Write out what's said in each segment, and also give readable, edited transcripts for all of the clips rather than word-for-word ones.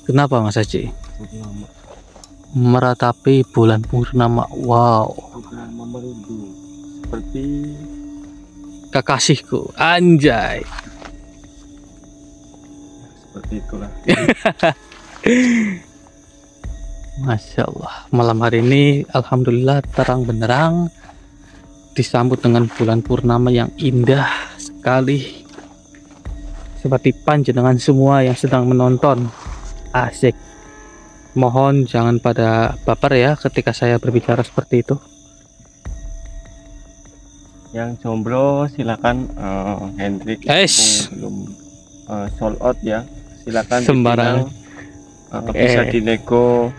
Kenapa Mas Haji? Purnama. Meratapi bulan purnama. Wow. Purnama merundung. Seperti Kekasihku. Anjay. seperti itulah. Masya Allah. Malam hari ini alhamdulillah terang benderang, disambut dengan bulan purnama yang indah sekali. Seperti panjenengan semua yang sedang menonton. Asik. Mohon jangan pada baper ya ketika saya berbicara seperti itu. Yang jomblo silakan Hendrik belum sold out ya. Silakan Sembarang. Bisa dinego.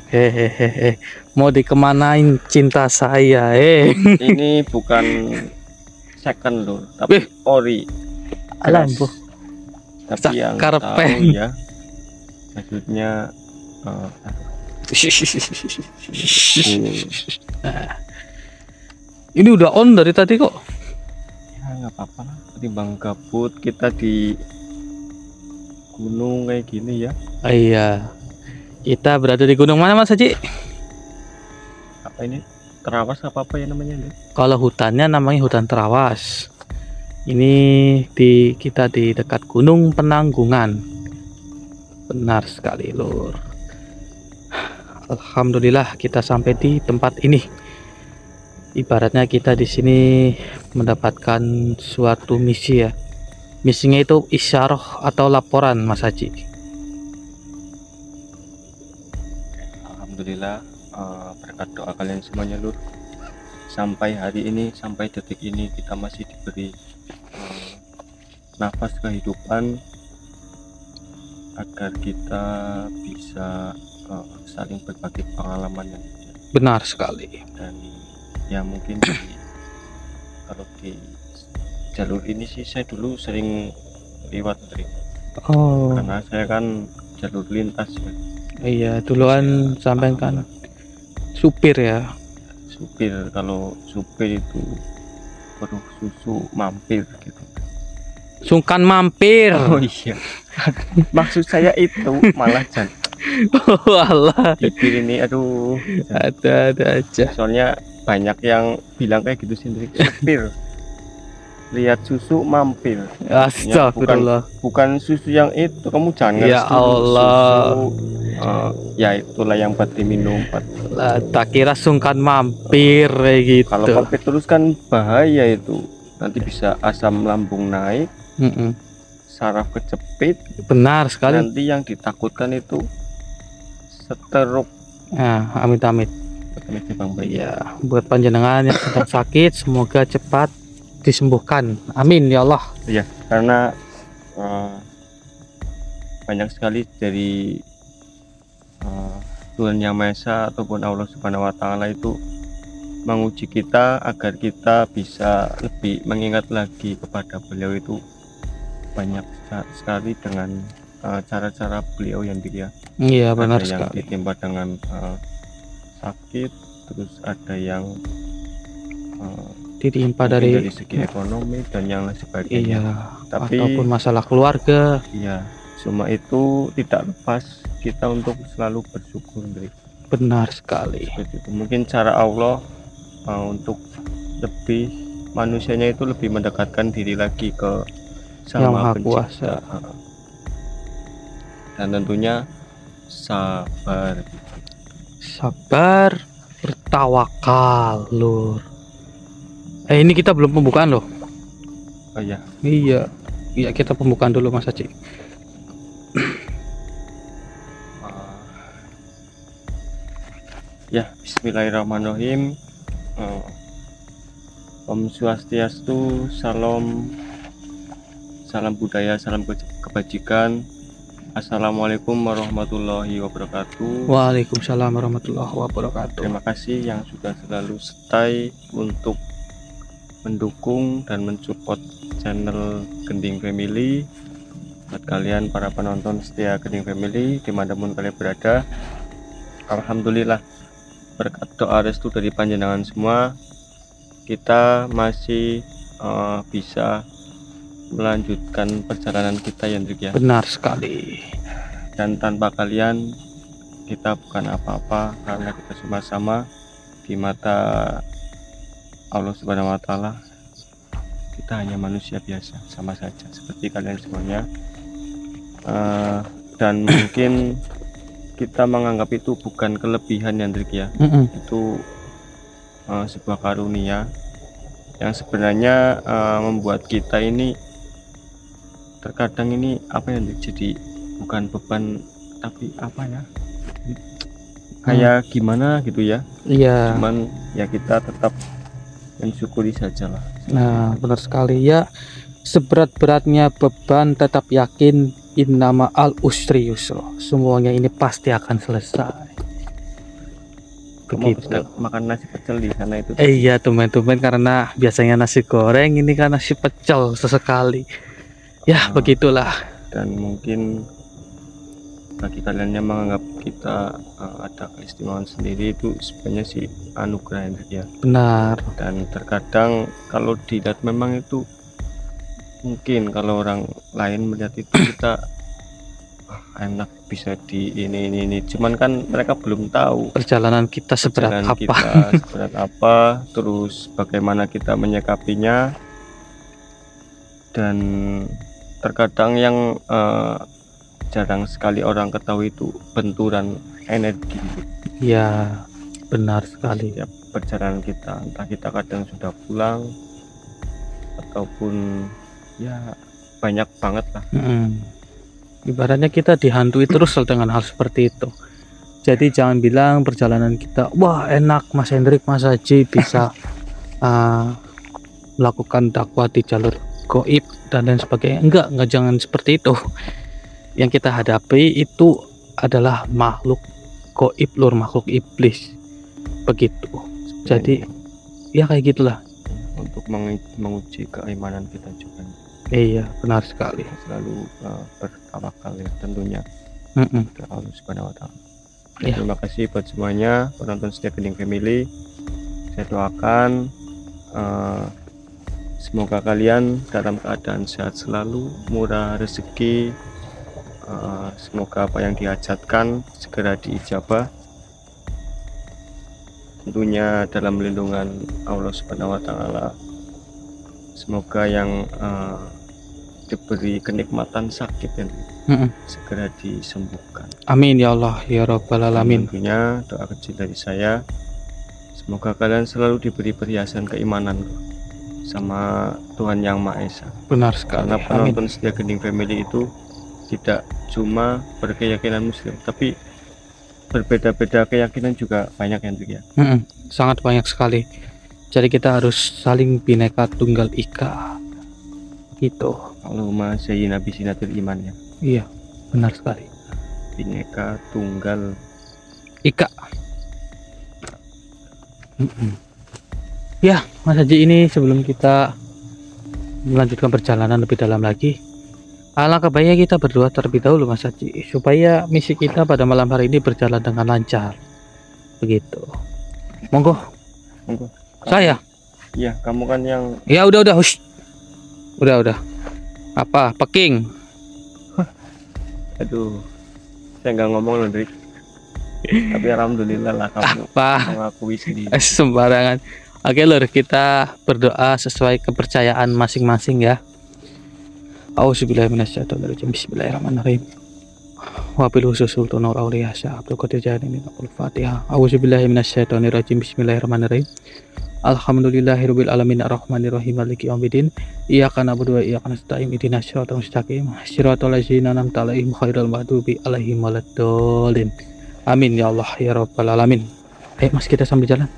Hehehe. Mau dikemanain cinta saya? Ini bukan second loh, tapi ori. Alam bu. Tapi yang Karpen. tahu ya. Maksudnya ini udah on dari tadi kok. ya nggak apa-apa lah, ketimbang gabut kita di gunung kayak gini ya. Iya, kita berada di gunung mana Mas Haji? Apa ini, Terawas apa ya namanya nih? Kalau hutannya namanya hutan Terawas. Ini kita di dekat Gunung Penanggungan. Benar sekali lur. Alhamdulillah kita sampai di tempat ini. Ibaratnya kita di sini mendapatkan suatu misi ya. Misinya itu isyarah atau laporan Mas Haji. Alhamdulillah berkat doa kalian semuanya lur, sampai hari ini, sampai detik ini kita masih diberi nafas kehidupan agar kita bisa saling berbagi pengalaman yang Benar sekali. dan ya mungkin kalau di jalur ini sih saya dulu sering lewat Oh karena saya kan jalur lintas ya. iya, duluan sampai kan supir ya. Supir, kalau supir itu perlu susu mampir gitu. Sungkan mampir. Oh iya. Maksud saya itu malah Jan. Walah. Bibir ini aduh. Ada aja. Soalnya banyak yang bilang kayak gitu sendiri. Supir. Lihat susu mampir. Astagfirullah. Bukan susu yang itu, kamu jangan. Ya Allah. Susu, ya itulah yang buat diminum. Lah, tak kira sungkan mampir kayak gitu. Kalau mampir terus kan bahaya itu. Nanti bisa asam lambung naik. Saraf kejepit. Benar sekali. Nanti yang ditakutkan itu stroke. Nah, amit-amit. Iya, buat panjenengan yang sedang sakit semoga cepat disembuhkan. Amin ya Allah. Iya, karena banyak sekali dari Tuhan Yang Maha Esa ataupun Allah Subhanahu wa taala itu menguji kita agar kita bisa lebih mengingat lagi kepada beliau itu banyak sekali dengan cara-cara beliau yang dia. Iya benar ada yang sekali. ditimpa dengan sakit, terus ada yang Ditimpa dari dari segi ekonomi dan yang lain sebagainya. iya, Tapi ataupun masalah keluarga. iya, semua itu tidak lepas kita untuk selalu bersyukur. Benar sekali. Seperti itu. Mungkin cara Allah untuk lebih manusianya itu lebih mendekatkan diri lagi ke Yang Maha Sama Kuasa. Dan tentunya sabar. Sabar, bertawakal, lur. Ini kita belum pembukaan loh. Oh iya. Iya, iya kita pembukaan dulu Mas Haji. Ya, bismillahirrahmanirrahim. Om Swastiastu, salam budaya, salam kebajikan. Assalamualaikum warahmatullahi wabarakatuh. Waalaikumsalam warahmatullahi wabarakatuh. Terima kasih yang sudah selalu stay untuk mendukung dan mensupport channel Gending Family. Buat kalian para penonton setia Gending Family dimanapun kalian berada, alhamdulillah berkat doa restu dari panjenengan semua kita masih bisa melanjutkan perjalanan kita ya Hendrik ya. Benar sekali. Dan tanpa kalian kita bukan apa-apa, karena kita sama-sama di mata Allah Subhanahu wa Ta'ala kita hanya manusia biasa, sama saja seperti kalian semuanya. Dan mungkin kita menganggap itu bukan kelebihan ya Hendrik ya. Itu sebuah karunia yang sebenarnya membuat kita ini terkadang ini apa ya Hendrik, jadi bukan beban tapi apa ya, kayak gimana gitu ya. Iya. Cuman ya kita tetap mensyukuri sajalah. Nah, benar sekali ya. Seberat-beratnya beban, tetap yakin innama al usri yusra. Semuanya ini pasti akan selesai. Begitu. Makan nasi pecel di sana itu. Iya, teman-teman, karena biasanya nasi goreng, ini kan nasi pecel sesekali. Ya, begitulah. Dan mungkin bagi kalian yang menganggap kita ada keistimewaan sendiri, itu sebenarnya sih anugerah ya. Benar. Dan terkadang kalau dilihat memang itu mungkin kalau orang lain melihat itu kita enak bisa di ini, cuman kan mereka belum tahu perjalanan kita seberat apa, terus bagaimana kita menyikapinya. Dan terkadang yang jarang sekali orang ketahui itu benturan energi. Ya, benar sekali. Setiap perjalanan kita, entah kita kadang sudah pulang ataupun ya banyak banget lah. Ibaratnya kita dihantui terus dengan hal seperti itu. Jadi jangan bilang perjalanan kita wah enak, Mas Hendrik, Mas Haji bisa melakukan dakwah di jalur goib dan lain sebagainya. Enggak, jangan seperti itu. Yang kita hadapi itu adalah makhluk goib, lur, makhluk iblis. Begitu. Jadi ya kayak gitulah. Untuk menguji keimanan kita juga. Iya, benar sekali. Selalu bertawakal ya tentunya ke Allah Subhanahu wa Ta'ala. Ya. Terima kasih buat semuanya penonton setia Gending Family. Saya doakan semoga kalian dalam keadaan sehat selalu, murah rezeki, semoga apa yang dihajatkan segera diijabah, tentunya dalam lindungan Allah Subhanahu wa Ta'ala. Semoga yang diberi kenikmatan sakit yang segera disembuhkan. Amin ya Allah ya Rabbal Alamin. Tentunya doa kecil dari saya, semoga kalian selalu diberi perhiasan keimanan sama Tuhan Yang Maha Esa. Benar sekali. Karena penonton setia Gending Family itu tidak cuma berkeyakinan Muslim, tapi berbeda-beda keyakinan juga banyak yang ya. Sangat banyak sekali. Jadi kita harus saling bineka tunggal ika gitu. Allahumma sayyidina bisinatul iman ya. Iya, benar sekali. Bineka tunggal ika. Ya, Mas Haji, ini sebelum kita melanjutkan perjalanan lebih dalam lagi, alangkah baiknya kita berdoa terlebih dahulu, Mas Haji, supaya misi kita pada malam hari ini berjalan dengan lancar. Begitu. Monggo. Saya. Iya, kamu kan yang. Ya udah, hush. Udah. Apa? Peking. Aduh, saya nggak ngomong loh, Drik. Tapi alhamdulillah lah kamu mengakui sendiri. Sembarangan. Oke lur, kita berdoa sesuai kepercayaan masing-masing ya. Auzubillahiminasyaitonirrajim. Bismillahirrahmanirrahim. Wabil khusus Sultan Nur Auliya Syekh Abdul Qadir Jailani. Al-Fatihah. Auzubillahiminasyaitonirrajim. Bismillahirrahmanirrahim. Alhamdulillahirabbil alamin arrahmanirrahim maliki yaumiddin. Iyyaka na'budu wa iyyaka nasta'in ihdinas siratal mustaqim siratal ladzina an'amta 'alaihim ghairil maghdubi 'alaihim waladdallin. Amin ya Allah ya Rabbal alamin. Ayo Mas, kita sambil jalan.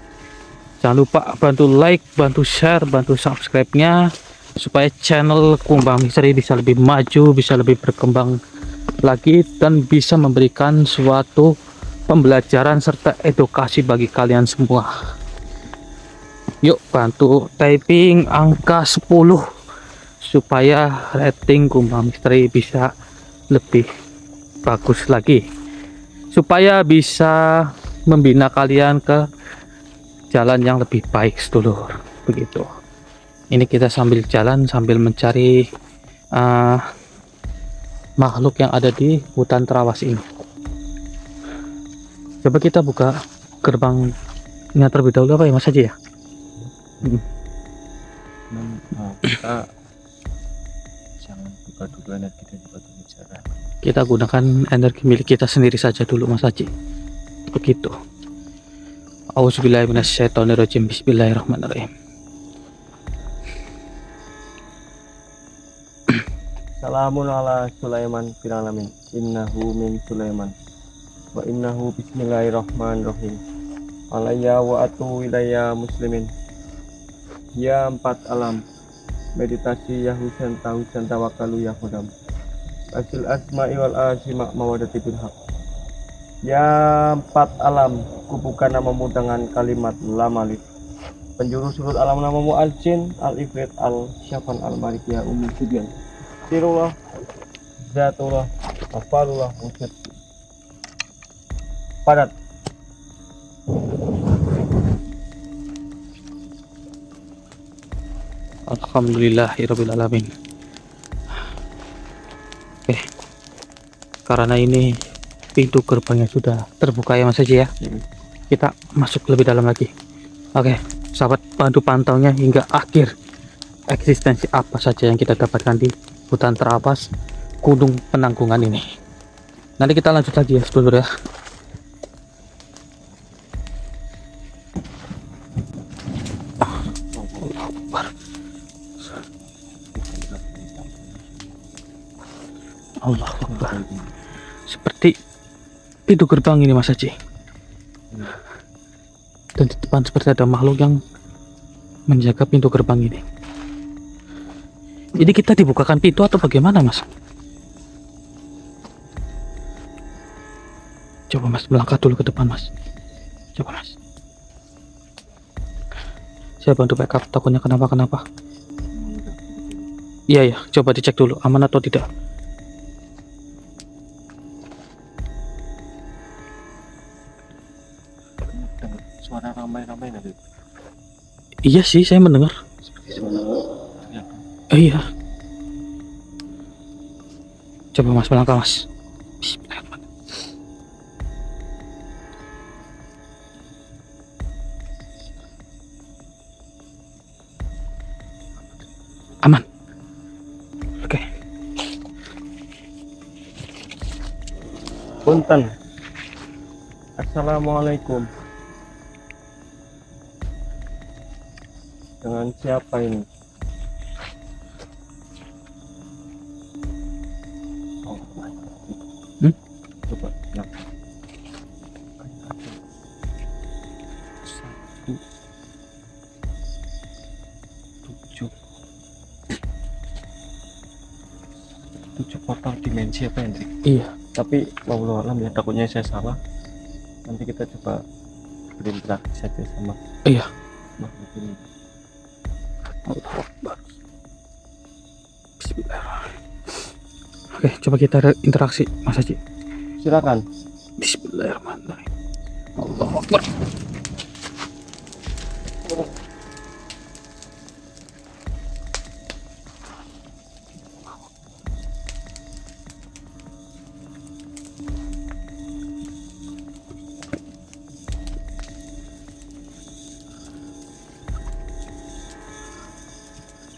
Jangan lupa bantu like, bantu share, bantu subscribe-nya supaya channel Kumbang Misteri bisa lebih maju, bisa lebih berkembang lagi dan bisa memberikan suatu pembelajaran serta edukasi bagi kalian semua. Yuk bantu typing angka 10 supaya rating Kumbang Misteri bisa lebih bagus lagi, supaya bisa membina kalian ke jalan yang lebih baik sedulur. Begitu. Ini kita sambil jalan sambil mencari eh, makhluk yang ada di hutan terawas ini. Coba kita buka gerbangnya terlebih dahulu apa ya Mas Haji ya? Kita jangan buka dulu energi dan batu bicara. Kita gunakan energi milik kita sendiri saja dulu Mas Haji. Begitu. Auzubillahiminasyaitonirrajim. Bismillahirrahmanirrahim. Salamun ala Sulaiman fil alamin. Innahu min Sulaiman. Wa innahu bismillahirrahmanirrahim. Alayya wa atu ilayya muslimin. Ya empat alam. Meditasi ya husan tawakalu ya khudam. Asil asma'i wal asima mawadati bil haq. Ya empat alam, kubukan namamu dengan kalimat lamalif. Penjuru surut alam namamu al-jin, al-ifrit, al-syafan, al-malik ya umum subian. Sirullah, zatullah, afalullah, wujud. Padat. Alhamdulillahirabbil alamin. Oke. Karena ini pintu gerbangnya sudah terbuka ya Mas Haji ya. Kita masuk lebih dalam lagi. Oke, sahabat, bantu pantaunya hingga akhir eksistensi apa saja yang kita dapatkan di hutan terawas Gunung Penanggungan ini. Nanti kita lanjut lagi ya sedulur ya. Allah Akbar. Seperti pintu gerbang ini Mas Haji. Dan di depan seperti ada makhluk yang menjaga pintu gerbang ini. Jadi kita dibukakan pintu atau bagaimana Mas? Coba Mas melangkah dulu ke depan Mas. Coba Mas. Saya bantu backup, takutnya kenapa-kenapa. Iya ya, coba dicek dulu aman atau tidak. Suara ramai-ramai nanti. Iya sih, saya mendengar. Seperti suara. Iya. Coba Mas melangkah Mas. Bismillahirrahmanirrahim. Aman. Oke. Punten. Assalamualaikum. Dengan siapa ini? Oh, coba ya. Satu, tujuh portal dimensi apa Hendrik? Iya. Tapi wallahu alam ya, takutnya saya salah. Nanti kita coba berinteraksi saja sama Iya. makhluk ini. Allahu Akbar. Bismillahirrahmanirrahim. Oke, coba kita interaksi Mas Haji. Silakan. Bismillahirrahmanirrahim. Allahu Akbar.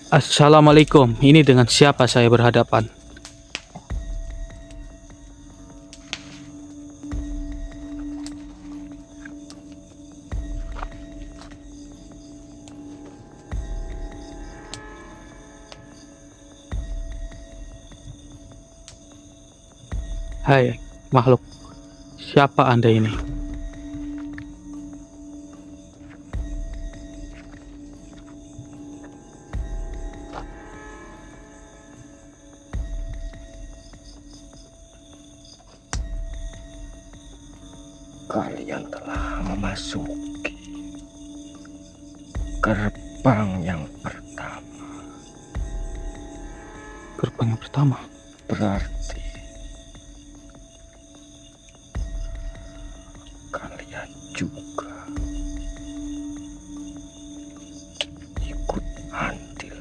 Assalamualaikum. Ini dengan siapa saya berhadapan? Hai makhluk, siapa Anda ini? Kalian telah memasuki gerbang yang pertama. Gerbang yang pertama. Berarti kalian juga ikut andil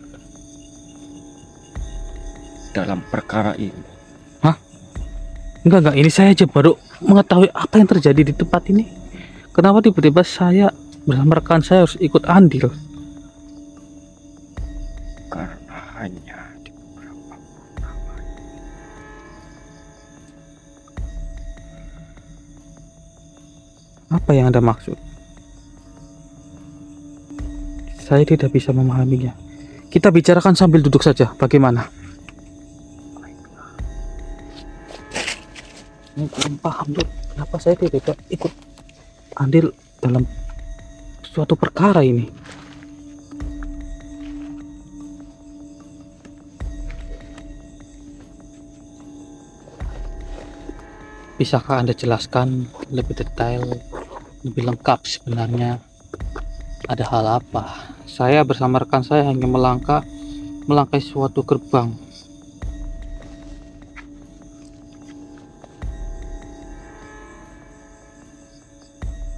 dalam perkara ini. Hah? Enggak, ini saya aja baru mengetahui apa yang terjadi di tempat ini. Kenapa tiba-tiba saya bersama rekan saya harus ikut andil? Karena hanya di beberapa purnama. Apa yang Anda maksud? Saya tidak bisa memahaminya. Kita bicarakan sambil duduk saja, bagaimana? Kurang paham tuh, kenapa saya tidak ikut andil dalam suatu perkara ini. Bisakah Anda jelaskan lebih detail, lebih lengkap sebenarnya ada hal apa? Saya bersama rekan saya hanya melangkahi suatu gerbang.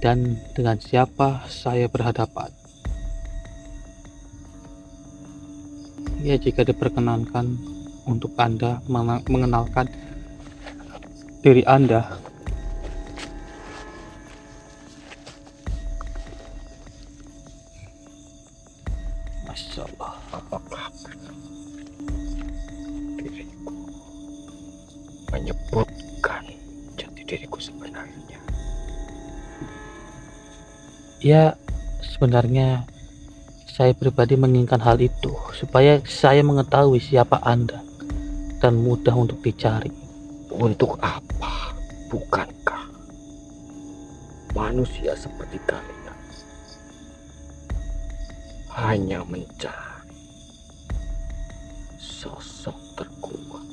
Dan dengan siapa saya berhadapan? Ya, jika diperkenankan untuk Anda mengenalkan diri Anda. Masya Allah. Apakah diriku menyebutkan jati diriku sebenarnya? Ya, sebenarnya saya pribadi menginginkan hal itu supaya saya mengetahui siapa Anda dan mudah untuk dicari. Untuk apa? Bukankah manusia seperti kalian hanya mencari sosok terkuat?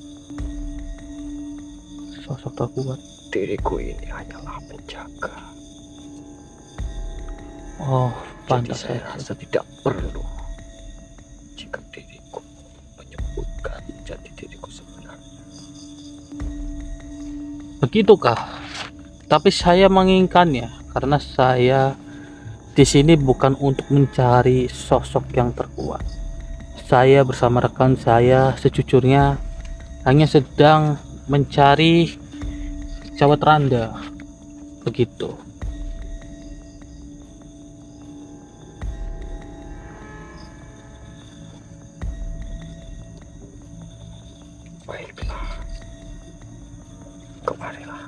Sosok terkuat. Diriku ini hanyalah penjaga. Oh, Jadi pantas saya saja. rasa tidak perlu jika diriku menyebutkan jati diriku sebenarnya. Begitukah? Tapi saya menginginkannya karena saya di sini bukan untuk mencari sosok yang terkuat. Saya bersama rekan saya sejujurnya hanya sedang mencari cawat randa. Begitu. Baiklah, kemarilah.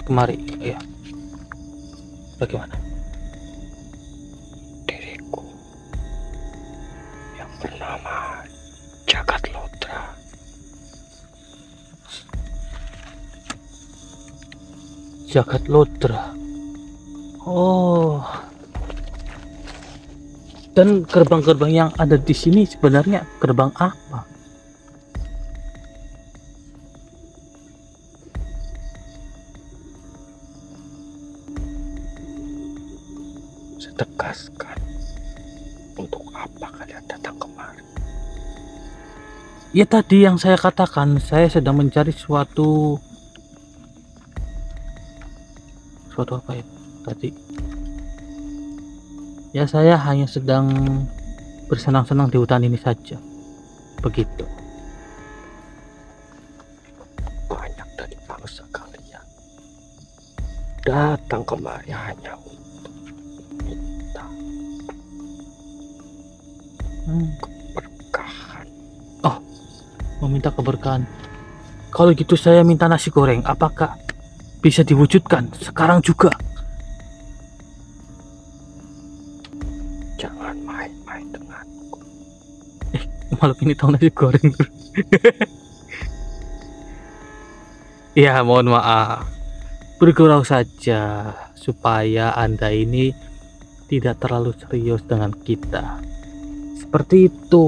Kemari, ya. Bagaimana? Diriku yang bernama Jagat Lodra. Jagat Lodra. Oh. Dan gerbang-gerbang yang ada di sini sebenarnya gerbang apa? Saya tegaskan, untuk apa kalian datang kemari? Ya tadi yang saya katakan, saya sedang mencari suatu apa ya tadi? Ya saya hanya sedang bersenang-senang di hutan ini saja. Begitu. Banyak dari bangsa kalian datang kemari hanya untuk minta keberkahan. Oh, meminta keberkahan. Kalau gitu saya minta nasi goreng. Apakah bisa diwujudkan sekarang juga? Jangan main-main denganku. Malam ini tahu nasi goreng. Ya, mohon maaf. Bergurau saja supaya Anda ini tidak terlalu serius dengan kita. Seperti itu.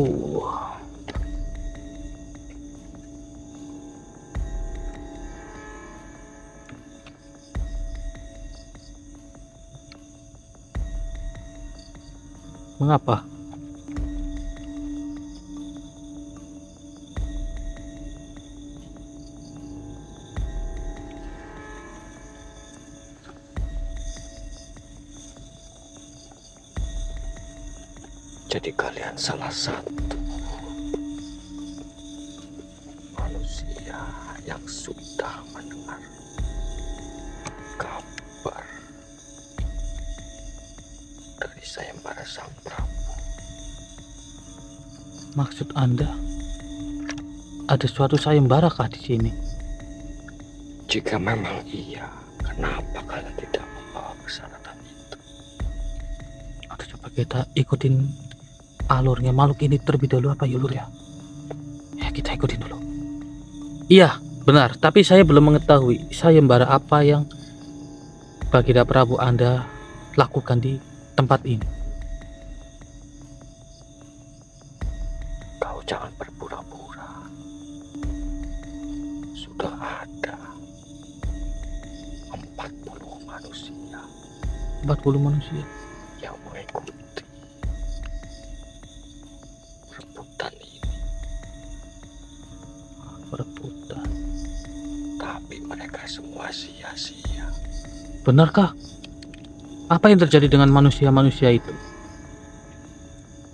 Mengapa? Jadi kalian salah satu yang sudah mendengar kabar dari sayembara Sang Prabu. Maksud Anda ada suatu sayembarakah di sini? Jika memang iya, kenapa kalian tidak membawa persyaratan itu? Atau coba kita ikutin alurnya makhluk ini terlebih dahulu apa ya Lur ya? Ya kita ikutin dulu. Iya benar, tapi saya belum mengetahui sayembara apa yang Baginda Prabu Anda lakukan di tempat ini. Kau jangan berpura-pura. Sudah ada 40 manusia 40 manusia yang mengikuti rebutan ini. perebutan. Tapi mereka semua sia-sia. Benarkah? Apa yang terjadi dengan manusia-manusia itu?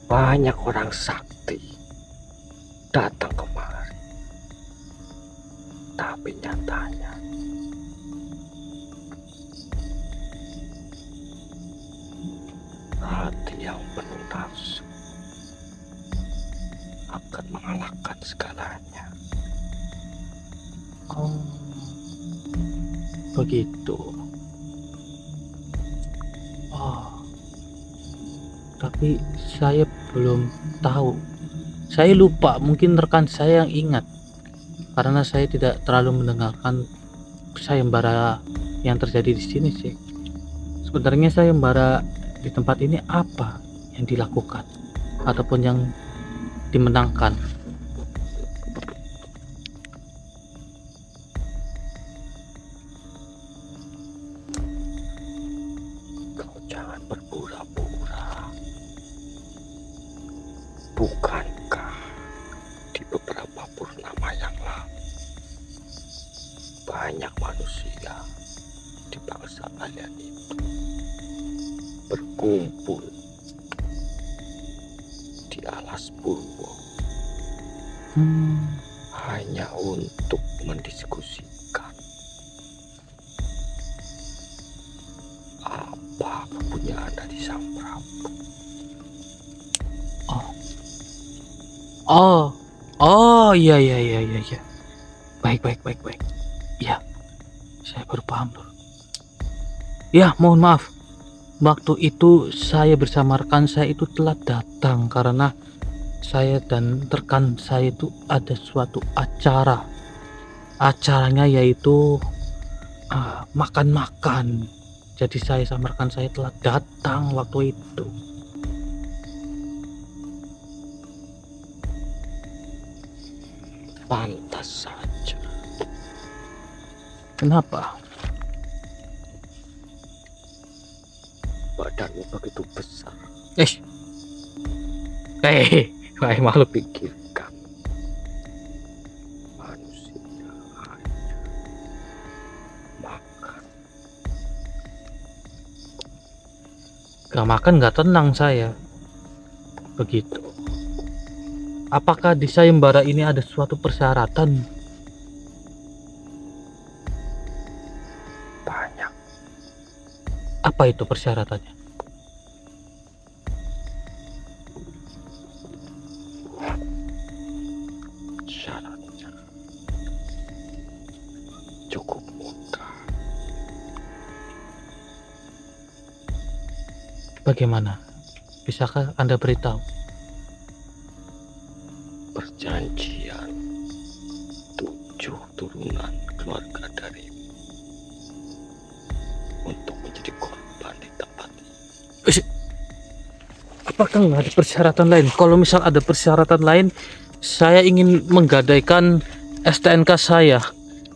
Banyak orang sakti datang kemari, tapi nyatanya hati yang penuh nafsu akan mengalahkan segalanya. Oh, begitu. Oh, tapi saya belum tahu. Saya lupa, mungkin rekan saya yang ingat. Karena saya tidak terlalu mendengarkan sayembara yang terjadi di sini sih. Sebenarnya sayembara di tempat ini apa yang dilakukan ataupun yang dimenangkan? Kau jangan berpura-pura. Bukankah di beberapa purnama yang lalu banyak manusia di bangsa kalian itu berkumpul di alas Purwo hanya untuk mendiskusikan apa kepunyaan dari Sang Prabu. Oh, iya. Baik. Iya, saya baru paham Lur. Ya, mohon maaf. Waktu itu saya bersama rekan saya itu telat datang karena saya dan rekan saya itu ada suatu acara. Acaranya yaitu makan-makan. Jadi saya sama rekan saya telat datang waktu itu. Pantas saja. Kenapa? Badanmu begitu besar. Wahai makhluk. Pikirkan manusia hanya makan. Gak makan gak tenang saya. Begitu. Apakah di sayembara ini ada suatu persyaratan? Banyak. Apa itu persyaratannya? Syaratnya cukup mudah. Bagaimana? Bisakah Anda beritahu? Perjanjian 7 turunan keluarga darimu untuk menjadi korban di tempat ini. Apakah nggak ada persyaratan lain? Kalau misal ada persyaratan lain, saya ingin menggadaikan STNK saya.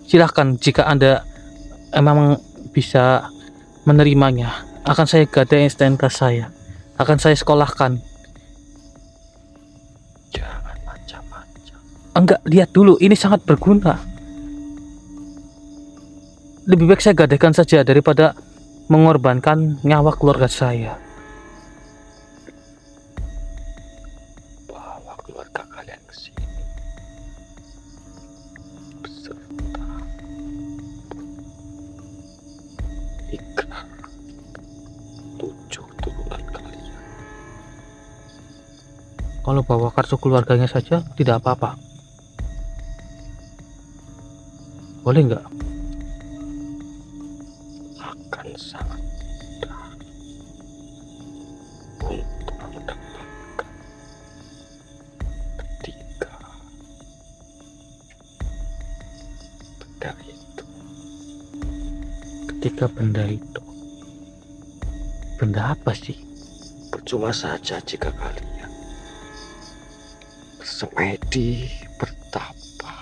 Silahkan jika Anda memang bisa menerimanya. Akan saya gadai STNK saya. Akan saya sekolahkan. Jangan macam-macam. Enggak, lihat dulu, ini sangat berguna. Lebih baik saya gadaikan saja daripada mengorbankan nyawa keluarga saya. Bawa keluarga kalian ke sini Kalau bawa kartu keluarganya saja tidak apa-apa. Boleh nggak? Akan sangat mudah untuk mendapatkan ketika benda itu. Ketika benda itu. Benda apa sih? Percuma saja jika kalian bersemedi, bertapa,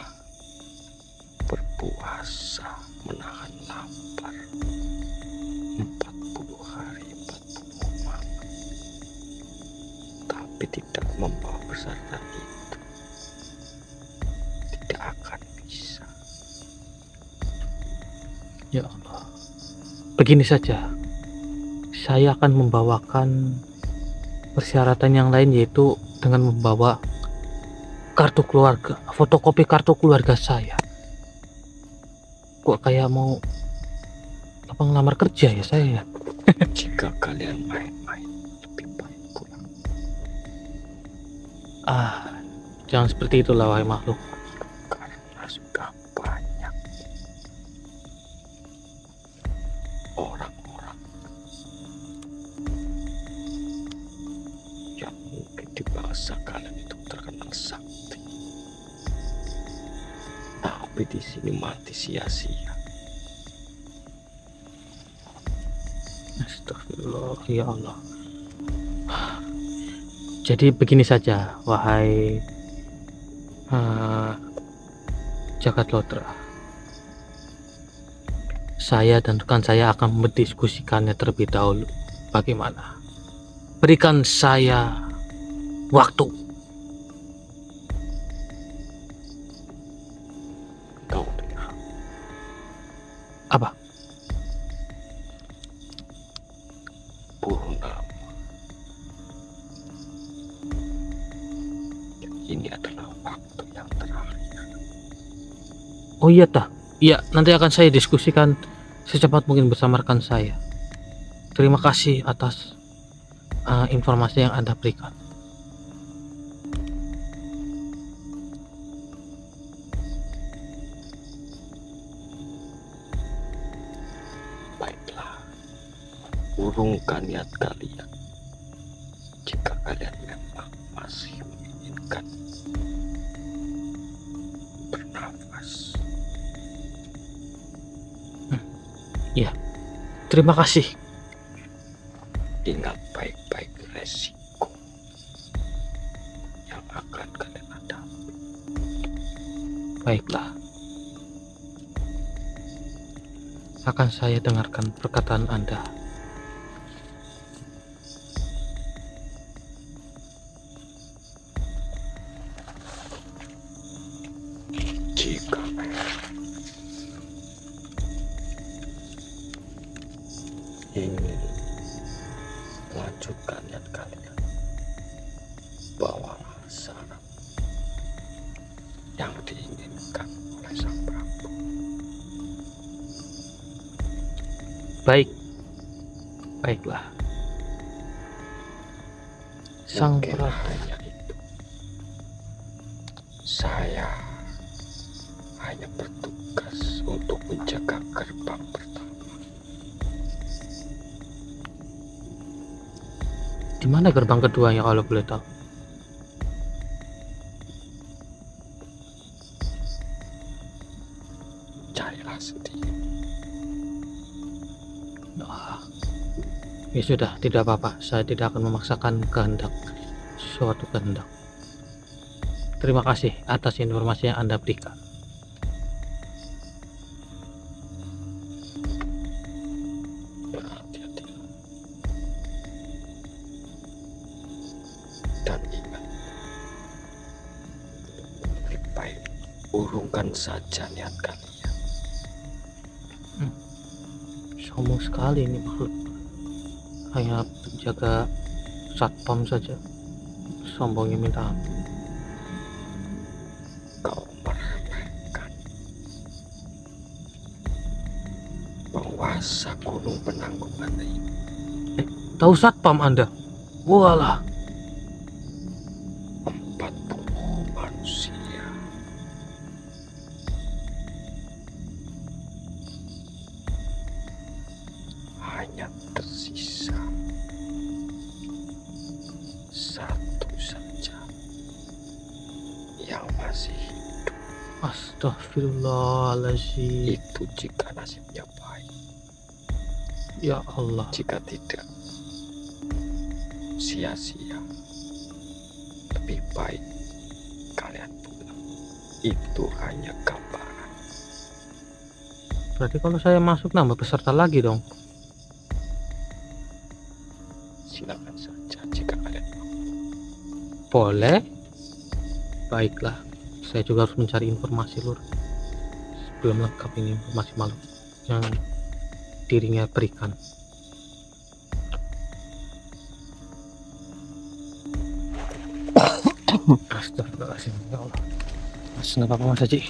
berpuasa, menahan lapar 40 hari 40 malam, tapi tidak membawa beserta itu, tidak akan bisa. Ya Allah. Begini saja. Saya akan membawakan persyaratan yang lain, yaitu dengan membawa kartu keluarga, fotokopi kartu keluarga saya. Kok kayak mau apa ngelamar kerja ya saya? Jika kalian main-main, lebih baik pulang. Jangan seperti itulah wahai makhluk. Karena sudah banyak orang-orang yang mungkin di bangsa kalian itu terkenal sakti, tapi di sini mati sia-sia. Astagfirullah, ya Allah. Jadi begini saja wahai Jagat Lotra. Saya dan rekan saya akan mendiskusikannya terlebih dahulu. Bagaimana? Berikan saya waktu. Kau dengar? Apa? Purnama. Ini adalah waktu yang terakhir. Oh iya tah. Iya, nanti akan saya diskusikan secepat mungkin bersama rekan saya. Terima kasih atas informasi yang Anda berikan. Baiklah, urungkan niat kalian. Jika kalian memang masih menginginkan bernafas. Terima kasih. Ingat baik-baik resiko yang akan kalian hadapi. Baiklah. Akan saya dengarkan perkataan Anda. Jika ingin melanjutkan niat kalian, bawalah syarat yang diinginkan oleh Sang Prabu. Baiklah. Sang Mungkin Prabu. hanya itu. Saya hanya bertugas untuk menjaga gerbang pertama. Di mana gerbang keduanya kalau boleh tahu? Carilah sendiri. Ya sudah, tidak apa-apa. Saya tidak akan memaksakan kehendak suatu kehendak. Terima kasih atas informasi yang Anda berikan. Berhati-hati. Dan ingat, lebih baik urungkan saja niat kalian. Sombong sekali ini makhluk. Hanya penjaga satpam saja. Sombongnya minta ampun. Kau meremehkan penguasa Gunung Penanggungan ini. Tahu satpam Anda? Walah. Astagfirullahaladzim. Itu jika nasibnya baik. Ya Allah. Jika tidak, sia-sia. Lebih baik kalian pulang. Itu hanya gambaran. Berarti kalau saya masuk nambah peserta lagi dong. Silakan saja jika kalian mau. Boleh. Baiklah. Saya juga harus mencari informasi lur. Sebelum lengkap ini informasi malu yang dirinya berikan. Astagfirullahaladzim, ya Allah. Mas, nggak apa-apa Mas Haji.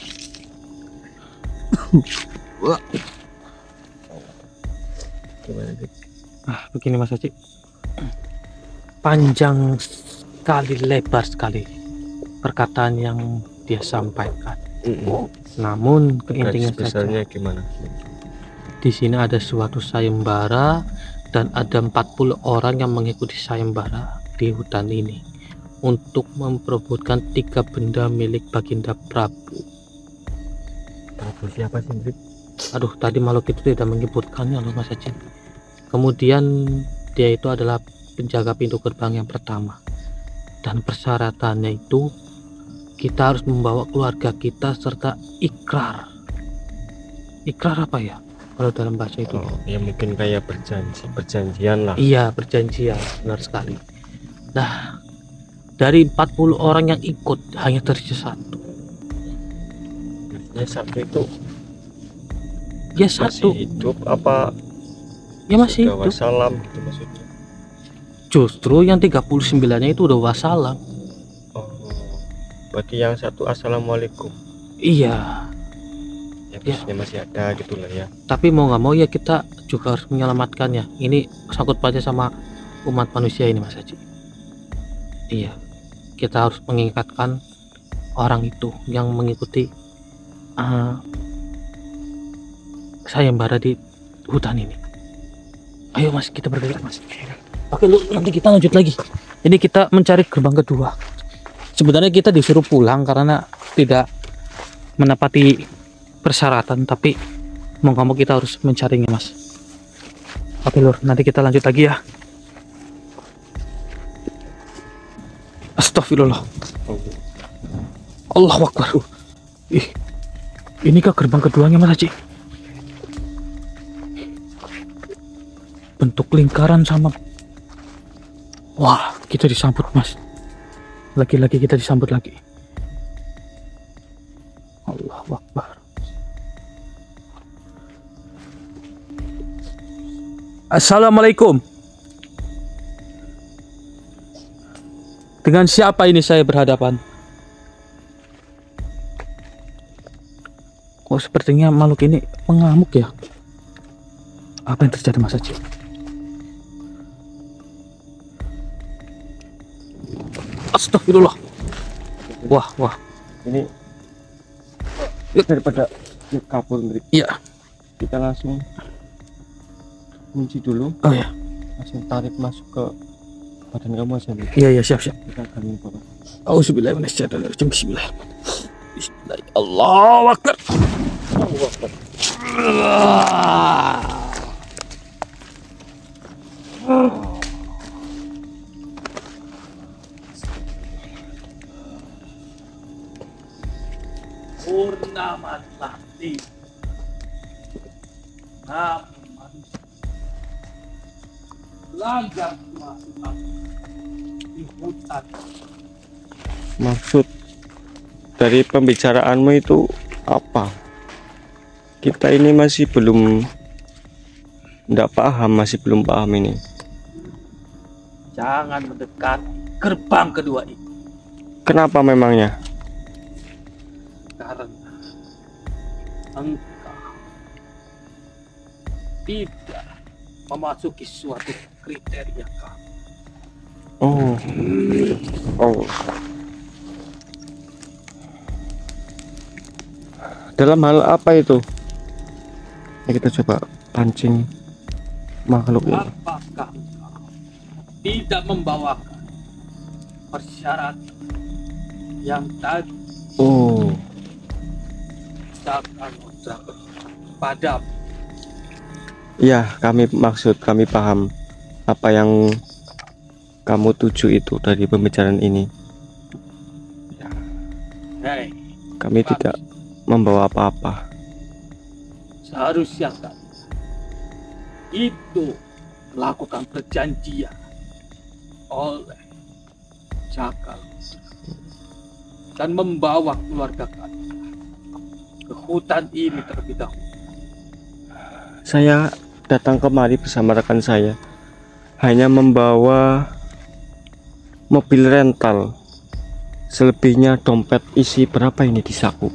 Gimana sih? Begini Mas Haji, panjang sekali, lebar sekali perkataan yang dia sampaikan. Namun keintinya saja, Gimana? di sini ada suatu sayembara dan ada 40 orang yang mengikuti sayembara di hutan ini untuk memperebutkan 3 benda milik Baginda Prabu. Prabu siapa sih, Ndrik? Aduh, tadi makhluk itu tidak menyebutkannya loh Mas Haji. Kemudian dia itu adalah penjaga pintu gerbang yang pertama, dan persyaratannya itu kita harus membawa keluarga kita serta ikrar. Ikrar apa ya kalau dalam bahasa itu? Oh, ya mungkin kayak perjanjian lah. Iya, perjanjian, benar sekali. Nah, dari 40 orang yang ikut hanya tersisa 1. Ya satu itu Ya masih 1, hidup apa ya masih sudah hidup. wassalam gitu maksudnya? Justru yang 39-nya itu udah wassalam. Oh, berarti yang satu assalamualaikum. Iya, Ya biasanya masih ada gitu lah ya. tapi mau nggak mau ya kita juga harus menyelamatkannya. Ini sangkut pautnya sama umat manusia ini Mas Haji. Iya, kita harus mengingatkan orang itu yang mengikuti sayembara di hutan ini. Ayo Mas, kita bergerak Mas. Oke lu, nanti kita lanjut lagi. Ini kita mencari gerbang kedua. Sebenarnya kita disuruh pulang karena tidak menepati persyaratan, tapi mau nggak mau kita harus mencarinya Mas. Oke lur, nanti kita lanjut lagi ya. Astagfirullah. Allahu Akbar. Ini kah gerbang keduanya Mas Haji? Bentuk lingkaran sama. Wah, kita disambut Mas. Lagi-lagi kita disambut lagi. Allahu Akbar. Assalamualaikum. Dengan siapa ini saya berhadapan? Kok sepertinya makhluk ini mengamuk ya? Apa yang terjadi Mas Haji? Astagfirullah. Wah. Ini daripada kabur, Ndrik, Iya. kita langsung kunci dulu, Oh ya. langsung tarik masuk ke badan kamu aja, Ndrik. Iya, siap. Kita akan bawa. Auzubillahi minasyaitonirrajim. Bismillah. Bismillah. Allahu Akbar. Purnama telah tiba. Namun manusia langgar suatu di hutan. Maksud dari pembicaraanmu itu apa? Kita ini masih belum paham ini. Jangan mendekat gerbang kedua ini, Kenapa memangnya? karena engkau tidak memasuki suatu kriteria kami. Oh. Dalam hal apa itu? Ya, kita coba pancing makhluk ini. Apakah engkau tidak membawakan persyaratan yang tadi? Oh, Cakal padamu. Ya, kami paham apa yang kamu tuju itu dari pembicaraan ini. Hei, Kami tidak membawa apa-apa. seharusnya tadi itu melakukan perjanjian oleh Cakal dan membawa keluarga kalian ke hutan ini terlebih dahulu. Saya datang kemari bersama rekan saya hanya membawa mobil rental. Selebihnya dompet isi berapa ini di saku?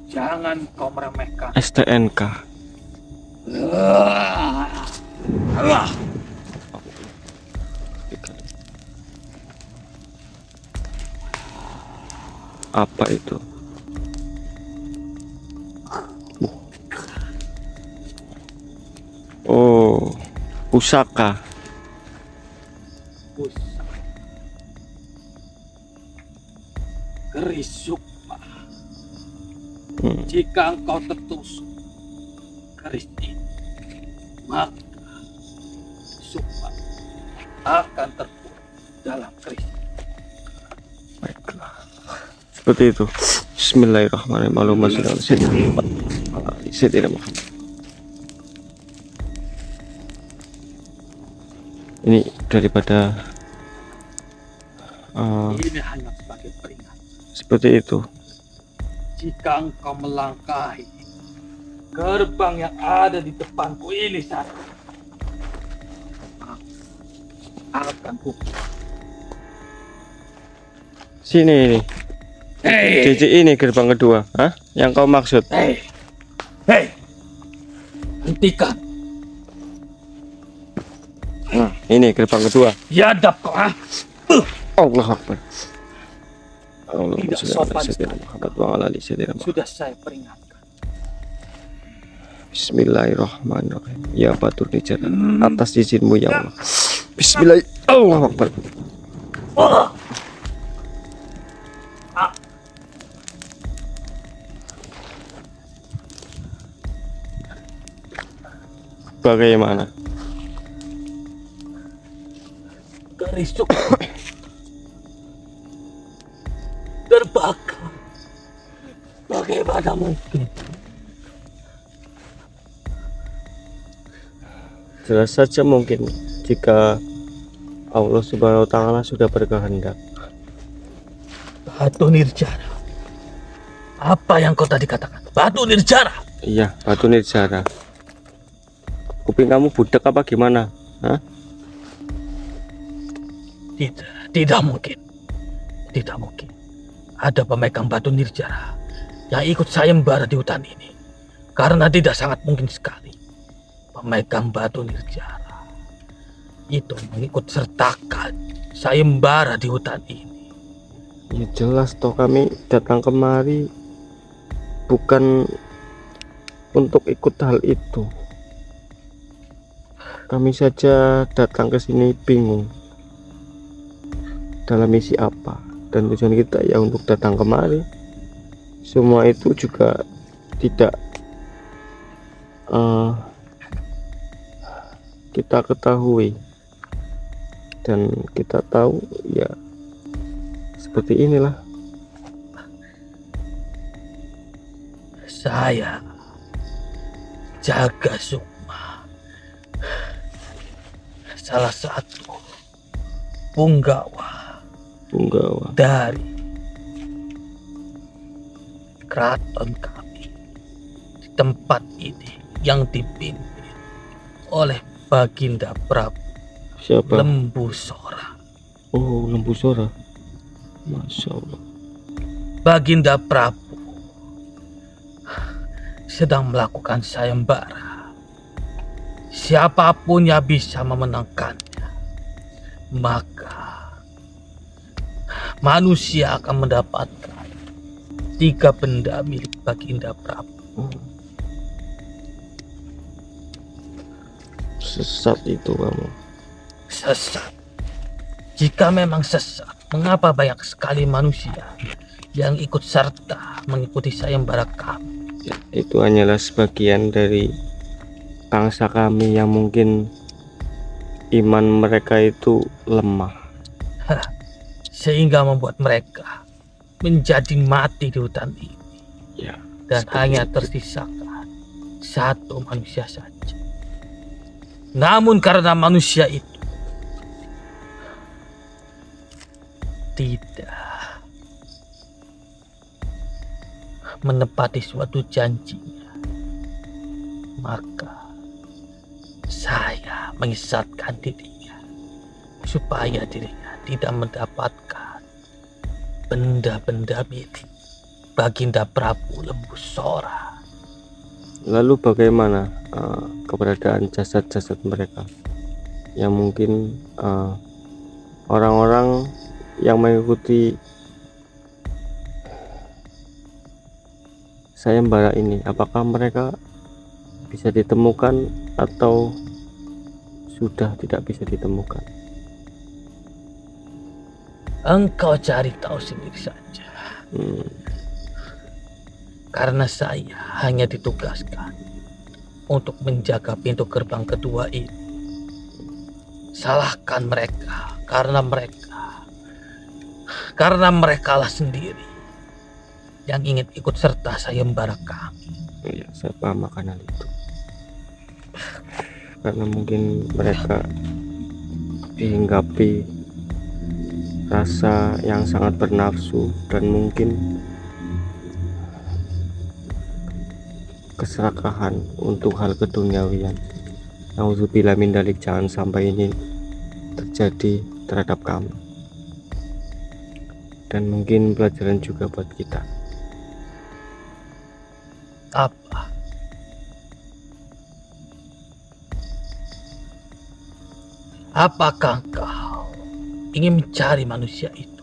Jangan kau meremehkan. STNK. Apa itu? Oh, pusaka. Keris Sukma. Jika engkau tertusuk keris ini, maka Sukma akan terpuruk dalam keris. Baiklah, seperti itu. Bismillahirrahmanirrahim. Ini daripada Ini hanya sebagai peringatan. seperti itu. Jika engkau melangkahi gerbang yang ada di depanku ini saat akan hukum. Sini ini. Hei, JJ ini gerbang kedua. Hah? Yang kau maksud? hei, hentikan. Ini gerbang kedua. Biadab kau, ah. Allah Akbar. Allah Tidak sopan sekali. Sudah saya peringatkan. Bismillahirrahmanirrahim. Ya Batur Nijar, atas izinmu ya Allah. Bismillah. Allah Akbar. Bagaimana? Keris Sukma terbakar. Bagaimana mungkin? Jelas saja mungkin jika Allah Subhanahu wa Ta'ala sudah berkehendak. Batu Nirjara. Apa yang kau tadi katakan? Batu Nirjara. Iya, Batu Nirjara. Kuping kamu budak apa gimana? Hah? Tidak mungkin. Tidak mungkin. Ada pemegang Batu Nirjara yang ikut sayembara di hutan ini. Karena tidak sangat mungkin sekali pemegang Batu Nirjara itu mengikut sertakan sayembara di hutan ini. Ya jelas toh, kami datang kemari bukan untuk ikut hal itu. Kami saja datang ke sini bingung dalam misi apa, dan tujuan kita ya untuk datang kemari. Semua itu juga tidak kita ketahui dan kita tahu ya seperti inilah. Saya Jaga Sukma, salah satu punggawa dari keraton kami di tempat ini yang dipimpin oleh Baginda Prabu Siapa? Lembu Sora. Oh, Lembu Sora. Masya Allah. Baginda Prabu sedang melakukan sayembara. Siapapun yang bisa memenangkannya, maka manusia akan mendapatkan 3 benda milik Baginda Prabu. Sesat itu kamu. Sesat. Jika memang sesat, mengapa banyak sekali manusia yang ikut serta mengikuti sayembara kami. Ya, itu hanyalah sebagian dari bangsa kami yang mungkin iman mereka itu lemah. Sehingga membuat mereka menjadi mati di hutan ini. Ya, Dan seperti hanya itu. tersisakan satu manusia saja. Namun karena manusia itu tidak menepati suatu janjinya, maka saya mengisatkan dirinya supaya dirinya tidak mendapatkan benda-benda milik Baginda Prabu Lembusora. Lalu bagaimana keberadaan jasad-jasad mereka yang mungkin orang-orang yang mengikuti sayembara ini, apakah mereka bisa ditemukan atau sudah tidak bisa ditemukan? Engkau cari tahu sendiri saja. Karena saya hanya ditugaskan untuk menjaga pintu gerbang kedua ini. Salahkan mereka karena merekalah sendiri yang ingin ikut serta sayembara kami. Ya, saya paham akan hal itu. Karena mungkin mereka dihinggapi rasa yang sangat bernafsu dan mungkin keserakahan untuk hal keduniawian. Nauzubillah min dzalik, jangan sampai ini terjadi terhadap kami. Dan mungkin pelajaran juga buat kita. Apa? Apakah engkau ingin mencari manusia itu?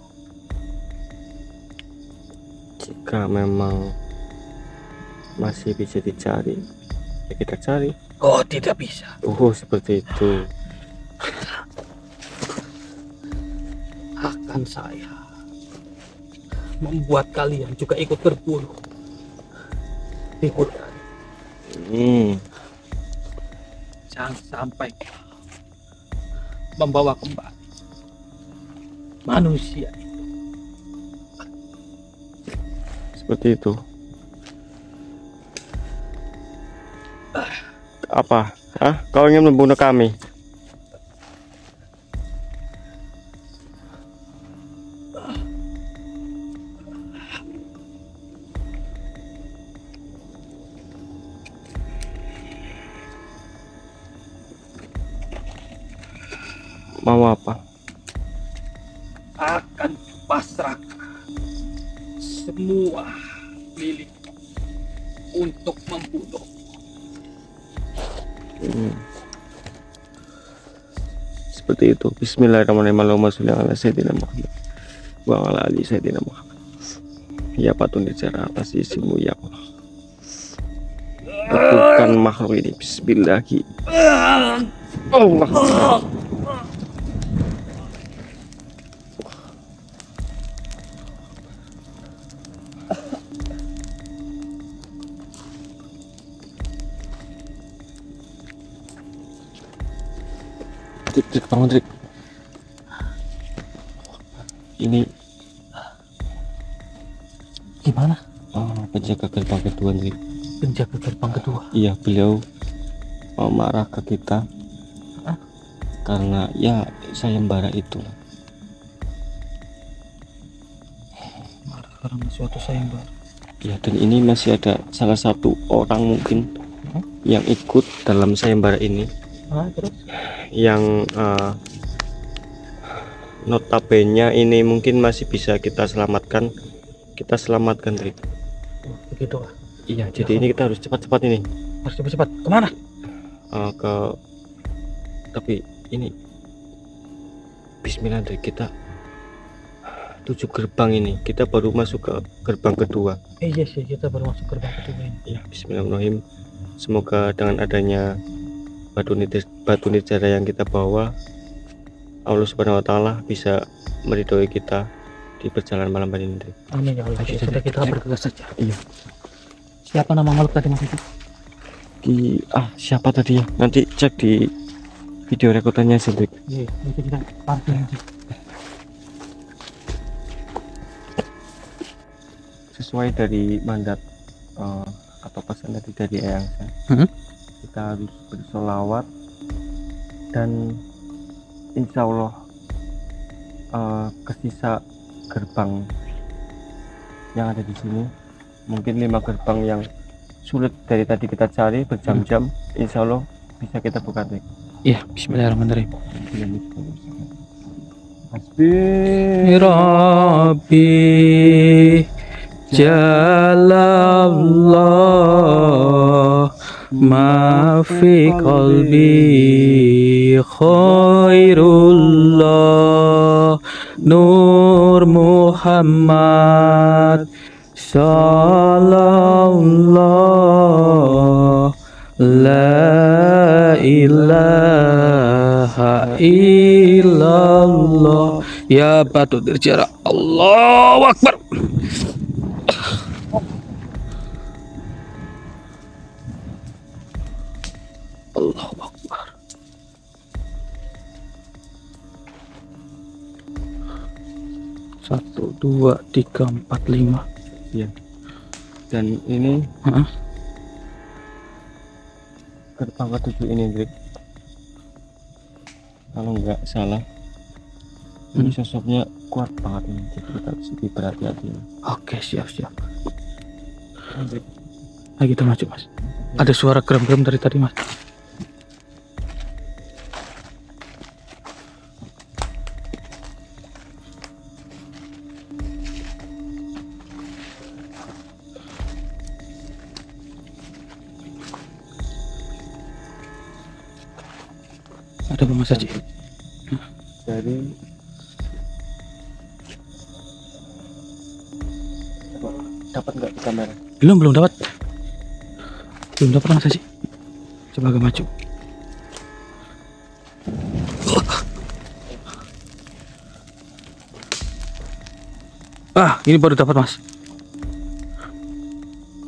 Jika memang masih bisa dicari, ya kita cari. Oh, tidak bisa. Oh, seperti itu. Akan saya membuat kalian juga ikut berburu di hutan. Jangan sampai membawa kembali manusia itu. Seperti itu. Apa? Kau ingin membunuh kami? Mau apa? Akan kupasrahkan semua milik untuk membunuh. Seperti itu. Bismillahirrahmanirrahim. Allahumma sholli ala sayyidina Muhammad wa ala ali sayyidina Muhammad. Ya patun bicara atas isimu ya Allah. Betulkan makhluk ini. Bismillahirrahmanirrahim. Allah. Trik, bangun Trik. Ini Gimana? penjaga gerbang kedua Trik. Penjaga gerbang kedua. Iya, beliau mau marah ke kita karena ya sayembara itu. Marah karena suatu sayembara. Ya, dan ini masih ada salah satu orang mungkin yang ikut dalam sayembara ini, Terus? yang notabene ini mungkin masih bisa kita selamatkan. Kita selamatkan Trik. Oh, begitu. Iya, jadi ini kita harus cepat-cepat ini. Harus cepat-cepat. Kemana? Tapi ini Bismillah Trik, kita 7 gerbang ini, kita baru masuk ke gerbang kedua. Iya sih, kita baru masuk gerbang kedua ini. Ya, Bismillahirrahmanirrahim. Semoga dengan adanya batu nidara yang kita bawa, Allah Subhanahu wa taala bisa meridhoi kita di perjalanan malam hari ini. Amin ya Allah. Sudah kita bergegas saja. Iya. Siapa nama makhluk tadi Mas Haji? Siapa tadi ya? Nanti cek di video rekordannya sendiri. Iya, itu kita parkir aja. Sesuai dari mandat atau pesan dari Eyang saya, kita harus bersolawat dan insya Allah ke sisa gerbang yang ada di sini, mungkin 5 gerbang yang sulit dari tadi kita cari berjam-jam, insya Allah bisa kita buka. Iya, bismillahirrahmanirrahim. Hasbi Rabbi Jalallah ma fi qalbi khairullah Nur Muhammad Sallallahu La ilaha illallah. Ya patut dirjara. Allahu Akbar. Allahu Akbar. Satu, dua, tiga, empat, lima. Ya. Dan ini gerbang ke-7 ini, Drik. Kalau nggak salah, ini sosoknya kuat banget ini, jadi kita harus lebih berhati-hati. Oke, siap. Ayo kita maju, Mas. Ada suara gerem-gerem dari tadi, Mas. Ada apa Mas Haji? Dari dapat nggak di kamera? Belum dapat. Belum dapat Mas Haji. Coba agak maju. Ini baru dapat Mas.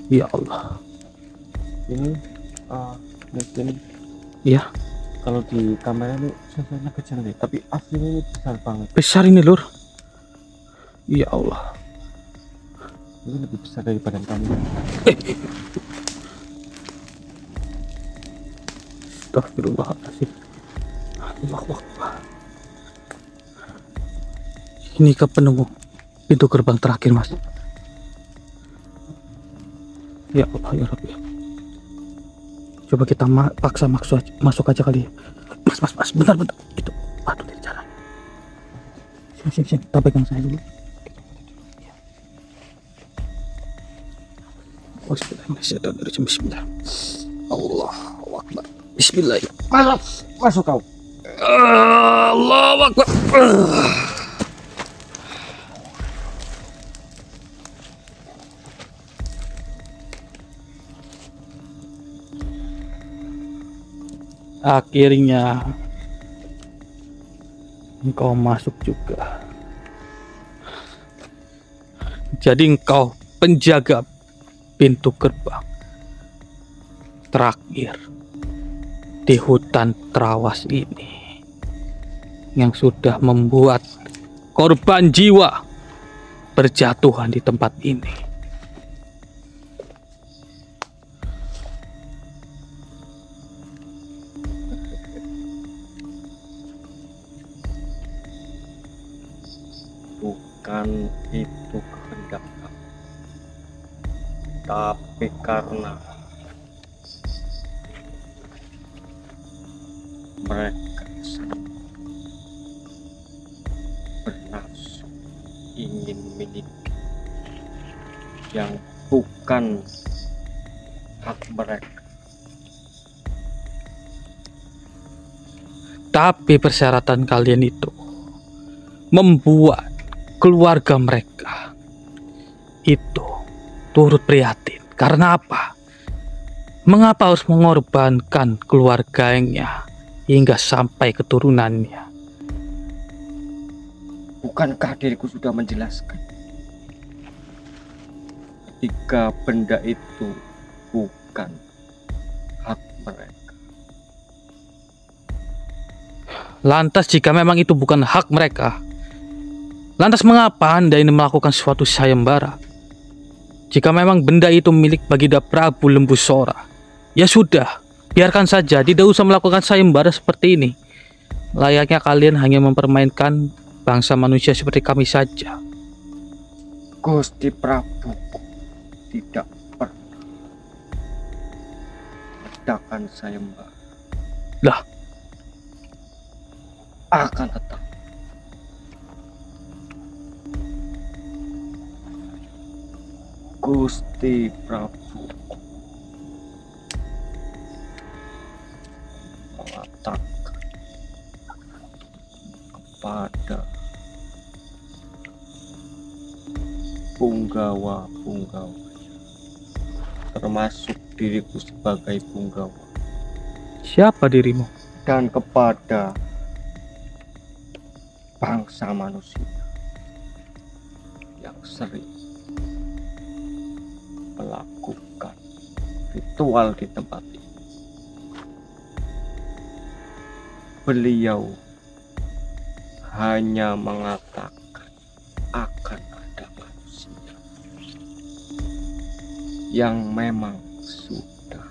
Ya Allah. Ini mungkin Iya. kalau di kamera ini sosoknya kecil nih, tapi aslinya ini besar banget. Besar ini lur. Ya Allah. Ini lebih besar dari badan kamu. Astagfirullahaladzim. Allahu Akbar. Ini ke penunggu pintu gerbang terakhir Mas. Ya Allah ya Rabbi. Coba kita paksa masuk aja kali ya. Mas, bentar. Itu batu dari jalan. Sini, kita pegang saya dulu. Bismillah. Allahu Akbar. Bismillah. Masuk kau. Allahu Akbar. Akhirnya engkau masuk juga. Jadi engkau penjaga pintu gerbang terakhir di hutan terawas ini yang sudah membuat korban jiwa berjatuhan di tempat ini. Bukan itu kehendak kamu, tapi karena mereka bernafsu ingin memiliki yang bukan hak mereka. Tapi persyaratan kalian itu membuat keluarga mereka itu turut prihatin. Karena apa? Mengapa harus mengorbankan keluarganya hingga sampai keturunannya? Bukankah diriku sudah menjelaskan? Ketika benda itu bukan hak mereka. Lantas jika memang itu bukan hak mereka, lantas mengapa Anda ini melakukan suatu sayembara? Jika memang benda itu milik Baginda Prabu Lembusora, ya sudah, biarkan saja, tidak usah melakukan sayembara seperti ini. Layaknya kalian hanya mempermainkan bangsa manusia seperti kami saja. Gusti Prabuku tidak pernah mengadakan sayembara. Lah, Akan tetap Gusti Prabu mengatakan kepada punggawa-punggawa, termasuk diriku sebagai punggawa, siapa dirimu? dan kepada bangsa manusia yang sering melakukan ritual di tempat ini. Beliau hanya mengatakan akan ada manusia yang memang sudah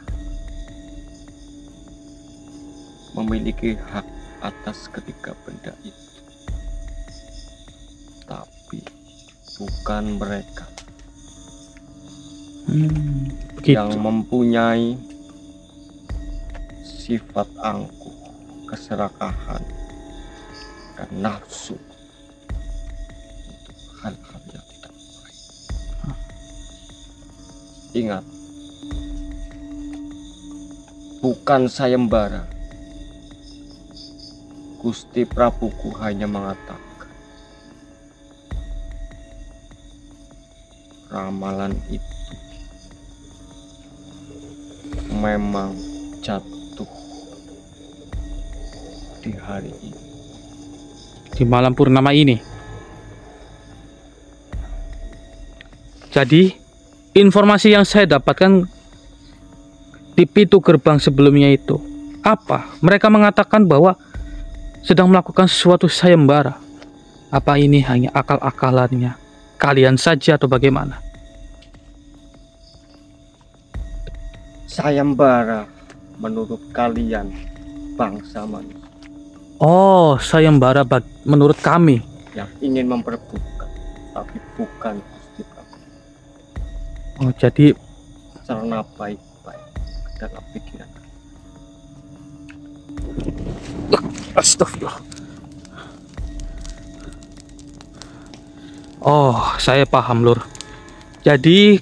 memiliki hak atas ketiga benda itu, tapi bukan mereka Begitu. yang mempunyai sifat angkuh, keserakahan, dan nafsu untuk hal-hal yang tidak baik. Ingat, bukan sayembara. Gusti Prabuku hanya mengatakan ramalan itu memang jatuh di hari ini, Di malam purnama ini. Jadi, informasi yang saya dapatkan di pintu gerbang sebelumnya itu, apa? Mereka mengatakan bahwa sedang melakukan suatu sayembara. Apa ini hanya akal-akalannya kalian saja atau bagaimana? sayembara menurut kalian bangsa manusia Oh, sayembara menurut kami. yang ingin memperebutkan, tapi bukan Gusti Prabu. Oh, jadi Cerna baik-baik ke dalam pikiran. astagfirullah. Oh, saya paham, Lur. Jadi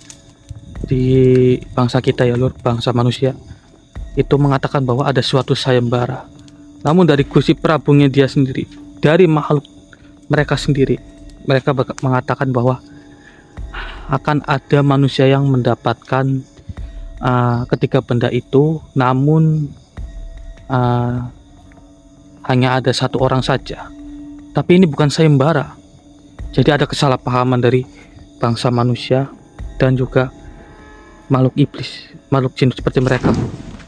di bangsa kita ya, Lur, bangsa manusia itu mengatakan bahwa ada suatu sayembara. Namun dari Gusti Prabunya dia sendiri, dari makhluk mereka sendiri, mereka mengatakan bahwa akan ada manusia yang mendapatkan ketiga benda itu, namun hanya ada satu orang saja. Tapi ini bukan sayembara. Jadi ada kesalahpahaman dari bangsa manusia dan juga makhluk iblis, makhluk jin seperti mereka.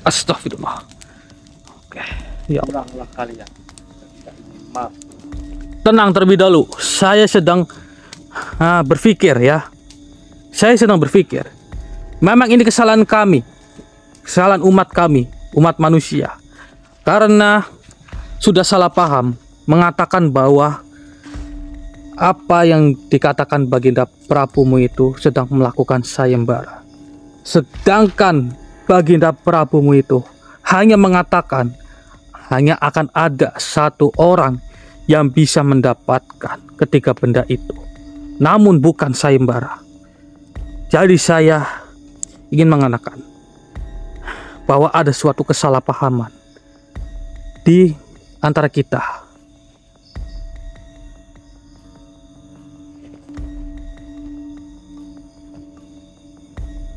Astagfirullah. Oke, ya Allah. Ulanglah kalian tidak ingin maaf. Tenang terlebih dahulu. Saya sedang berpikir ya. Saya sedang berpikir. Memang ini kesalahan kami, kesalahan umat kami, umat manusia. Karena sudah salah paham mengatakan bahwa apa yang dikatakan Baginda Prabumu itu sedang melakukan sayembara. Sedangkan Baginda Prabumu itu hanya mengatakan hanya akan ada satu orang yang bisa mendapatkan ketiga benda itu, namun bukan sayembara. Jadi saya ingin mengatakan bahwa ada suatu kesalahpahaman di antara kita.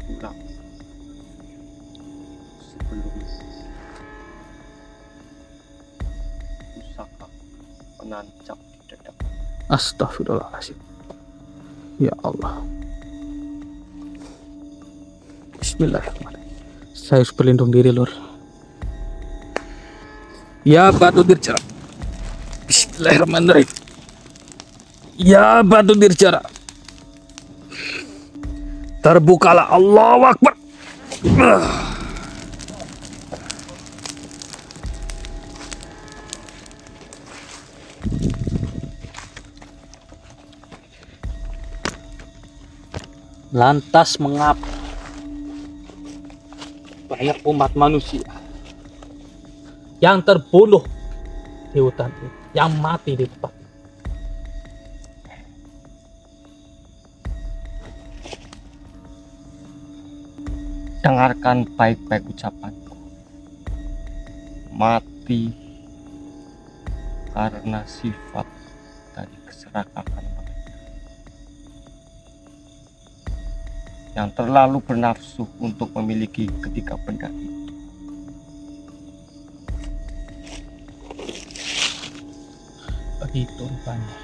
Ulang sebelum pusaka menancap di dada. Astagfirullahaladzim. Ya Allah. Bismillahirrahmanirrahim. Saya harus berlindung diri, Lur. Ya batu dirjara. Bismillahirrahmanirrahim. Ya batu dirjara. Terbukalah, Allahu Akbar. Lantas mengapa banyak umat manusia yang terbunuh di hutan ini, yang mati di tempat ini? Dengarkan baik-baik ucapanku. Mati karena sifat dari keserakahan mereka yang terlalu bernafsu untuk memiliki ketiga benda itu. Begitu rupanya.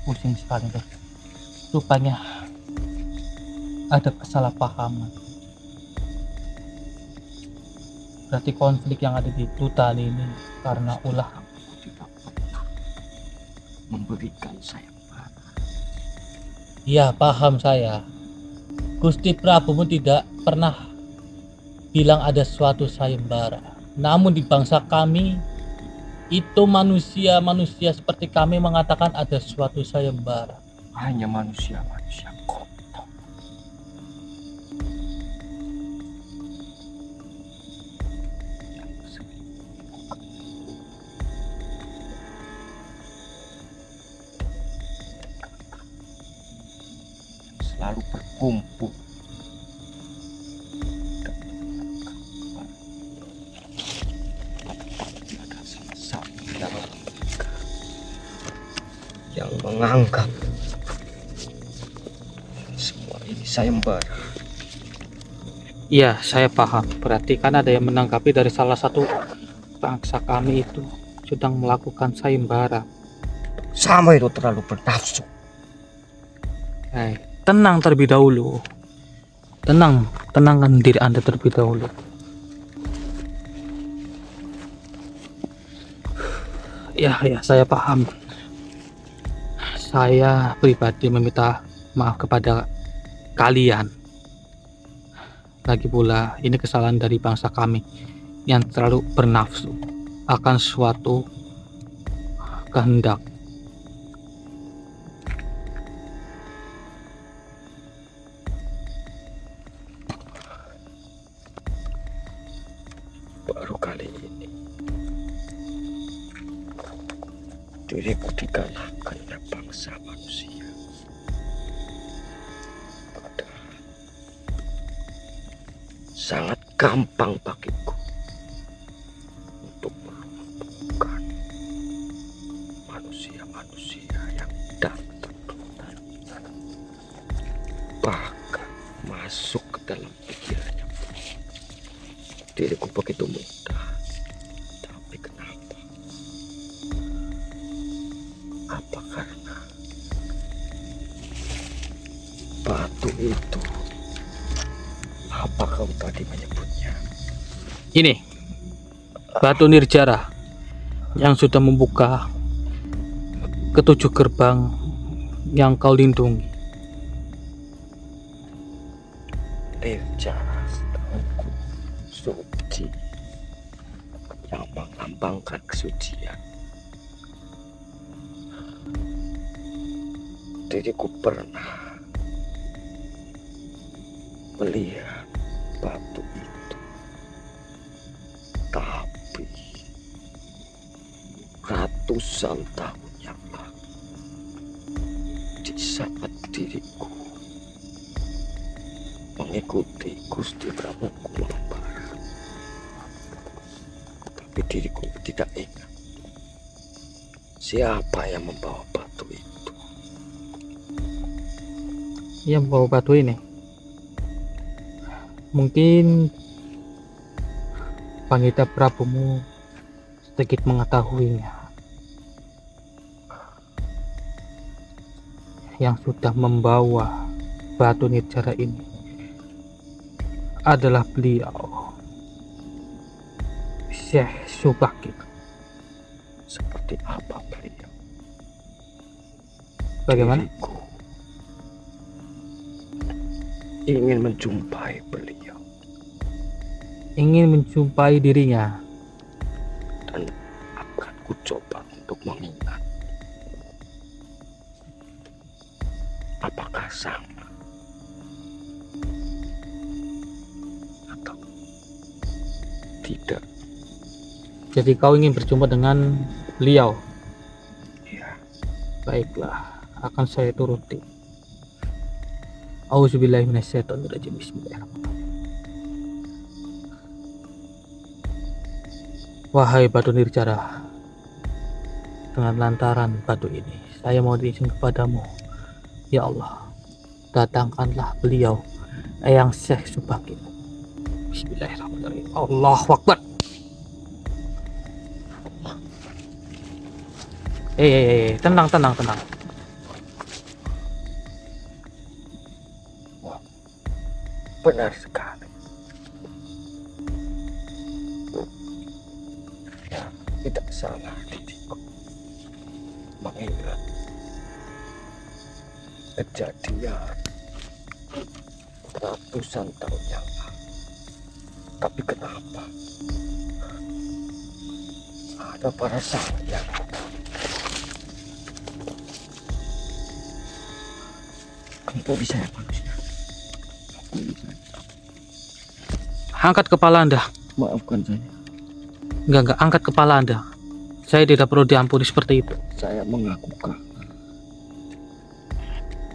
Pusing sekali deh. Rupanya ada kesalahpahaman. Berarti konflik yang ada di hutan ini karena ulah Tidak pernah memberikan sayembara. Iya, paham saya. Gusti Prabu pun tidak pernah bilang ada suatu sayembara. Namun di bangsa kami itu manusia seperti kami mengatakan ada suatu sayembara. Hanya manusia-manusia kotor. Yang sering menimbulkan yang selalu berkumpul dan menangkap tapi ada salah satu yang mereka yang menganggap semua ini sayembara. Iya, saya paham. Berarti kan ada yang menanggapi dari salah satu bangsa kami itu sedang melakukan sayembara. Sama itu terlalu bernafsu. Tenang terlebih dahulu. Tenangkan diri Anda terlebih dahulu. Ya, saya paham. Saya pribadi meminta maaf kepada kalian. Lagi pula ini kesalahan dari bangsa kami yang terlalu bernafsu akan suatu kehendak. Baru kali ini diriku dikalahkan oleh bangsa manusia. Padahal sangat gampang bagiku untuk melumpuhkan manusia-manusia yang datang bahkan masuk ke dalam pikirannya. Diriku begitu mudah, tapi kenapa? Apa karena batu itu? Apa kau tadi menyebutnya? Ini batu nirjara yang sudah membuka ketujuh gerbang yang kau lindungi. Nirjara setahuku suci yang melambangkan kesucian. Diriku pernah melihat batu itu, tapi ratusan tahun yang lalu, di saat diriku mengikuti Gusti Prabu mengembara, tapi diriku tidak ingat siapa yang membawa batu itu. Yang membawa batu ini mungkin Panggita Prabumu sedikit mengetahuinya, yang sudah membawa batu nirjara ini adalah beliau, Syekh Subakir. Seperti apa beliau? Bagaimana? Diriku ingin menjumpai beliau Ingin menjumpai dirinya. dan akan ku coba untuk mengingat apakah sama atau tidak. Jadi kau ingin berjumpa dengan beliau? Ya, Baiklah, akan saya turuti. Auzubillahi minasyaitonirrajim. Bismillahirrahmanirrahim. Wahai batu nirjara, dengan lantaran batu ini saya mau izin kepadamu, ya Allah, datangkanlah beliau, Eyang Syekh Subakir. Bismillahirrahmanirrahim. Allahu Akbar. Tenang. benar sekali. Ya, tidak salah diriku mengingat kejadian ratusan tahun yang lalu. Tapi kenapa ada para sayang kamu bisa ya manusia? Angkat kepala Anda. Maafkan saya. Enggak, angkat kepala Anda. Saya tidak perlu diampuni seperti itu. Saya mengaku kalah.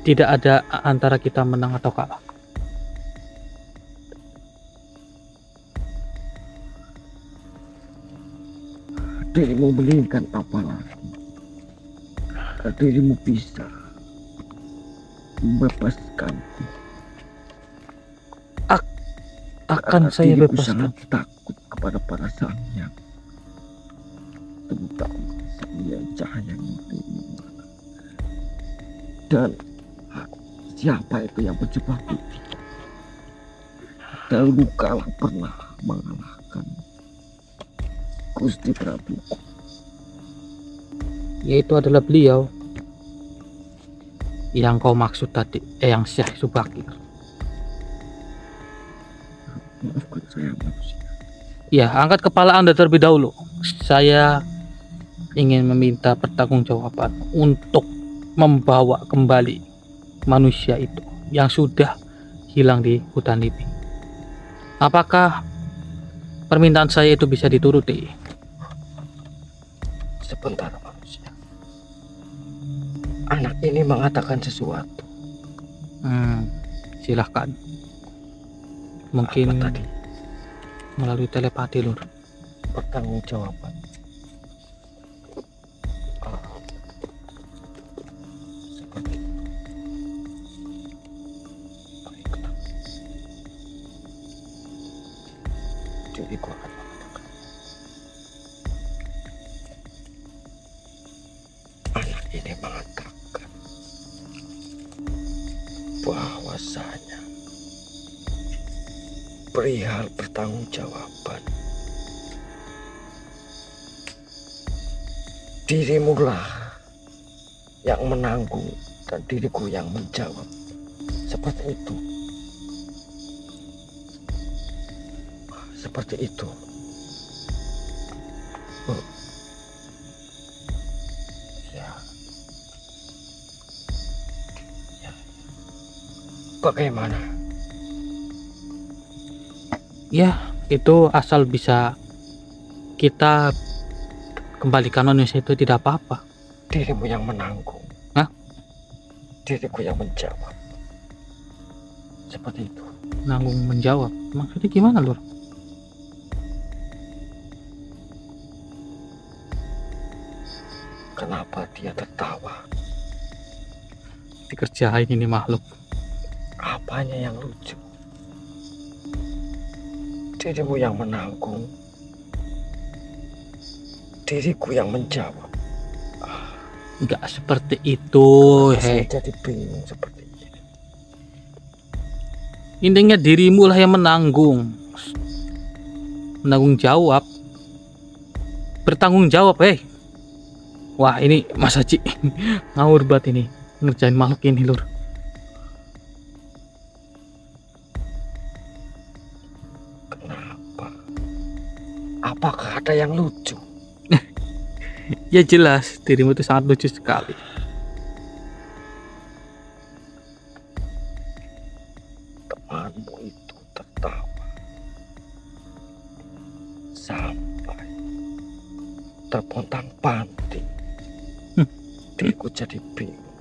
Tidak ada antara kita menang atau kalah. Dirimu menginginkan apa lagi? Dirimu bisa membebaskanku. Akan saya Diriku bebaskan. sangat takut kepada para sangyang, terutama sangyang cahaya ini. Dan siapa itu yang berjubah putih? Dahulu kala pernah mengalahkan Gusti Prabu. Yaitu adalah beliau yang kau maksud tadi, Eyang Syekh Subakir. Maafkan saya manusia. Ya, angkat kepala Anda terlebih dahulu. Saya ingin meminta pertanggungjawaban untuk membawa kembali manusia itu yang sudah hilang di hutan ini. Apakah permintaan saya itu bisa dituruti? Sebentar manusia. Anak ini mengatakan sesuatu. Silahkan. Mungkin Apa tadi? melalui telepati, Lur. Pertanggungjawaban. Seperti itu. Baiklah. Diriku akan mengatakan. Anak ini mengatakan bahwasanya perihal pertanggungjawaban, dirimu lah yang menanggung dan diriku yang menjawab. Seperti itu. Seperti itu. Oh. Ya. Ya. Bagaimana? Ya, itu asal bisa kita kembalikan manusia itu tidak apa-apa. Dirimu yang menanggung. Hah? Diriku yang menjawab. Seperti itu. Nanggung menjawab. Maksudnya gimana, Lur? Kenapa dia tertawa? Dikerjain ini makhluk. Apanya yang lucu? Dirimu yang menanggung diriku yang menjawab. Nggak seperti itu, Saya jadi bingung seperti ini. Intinya dirimu lah yang menanggung jawab, bertanggung jawab. Wah, ini Mas Haji ngawur banget ini ngerjain makhluk ini, Lur. Kenapa? Apakah ada yang lucu? Ya jelas, dirimu itu sangat lucu sekali. Temanmu itu tertawa sampai terpontang-panting. Diriku jadi bingung.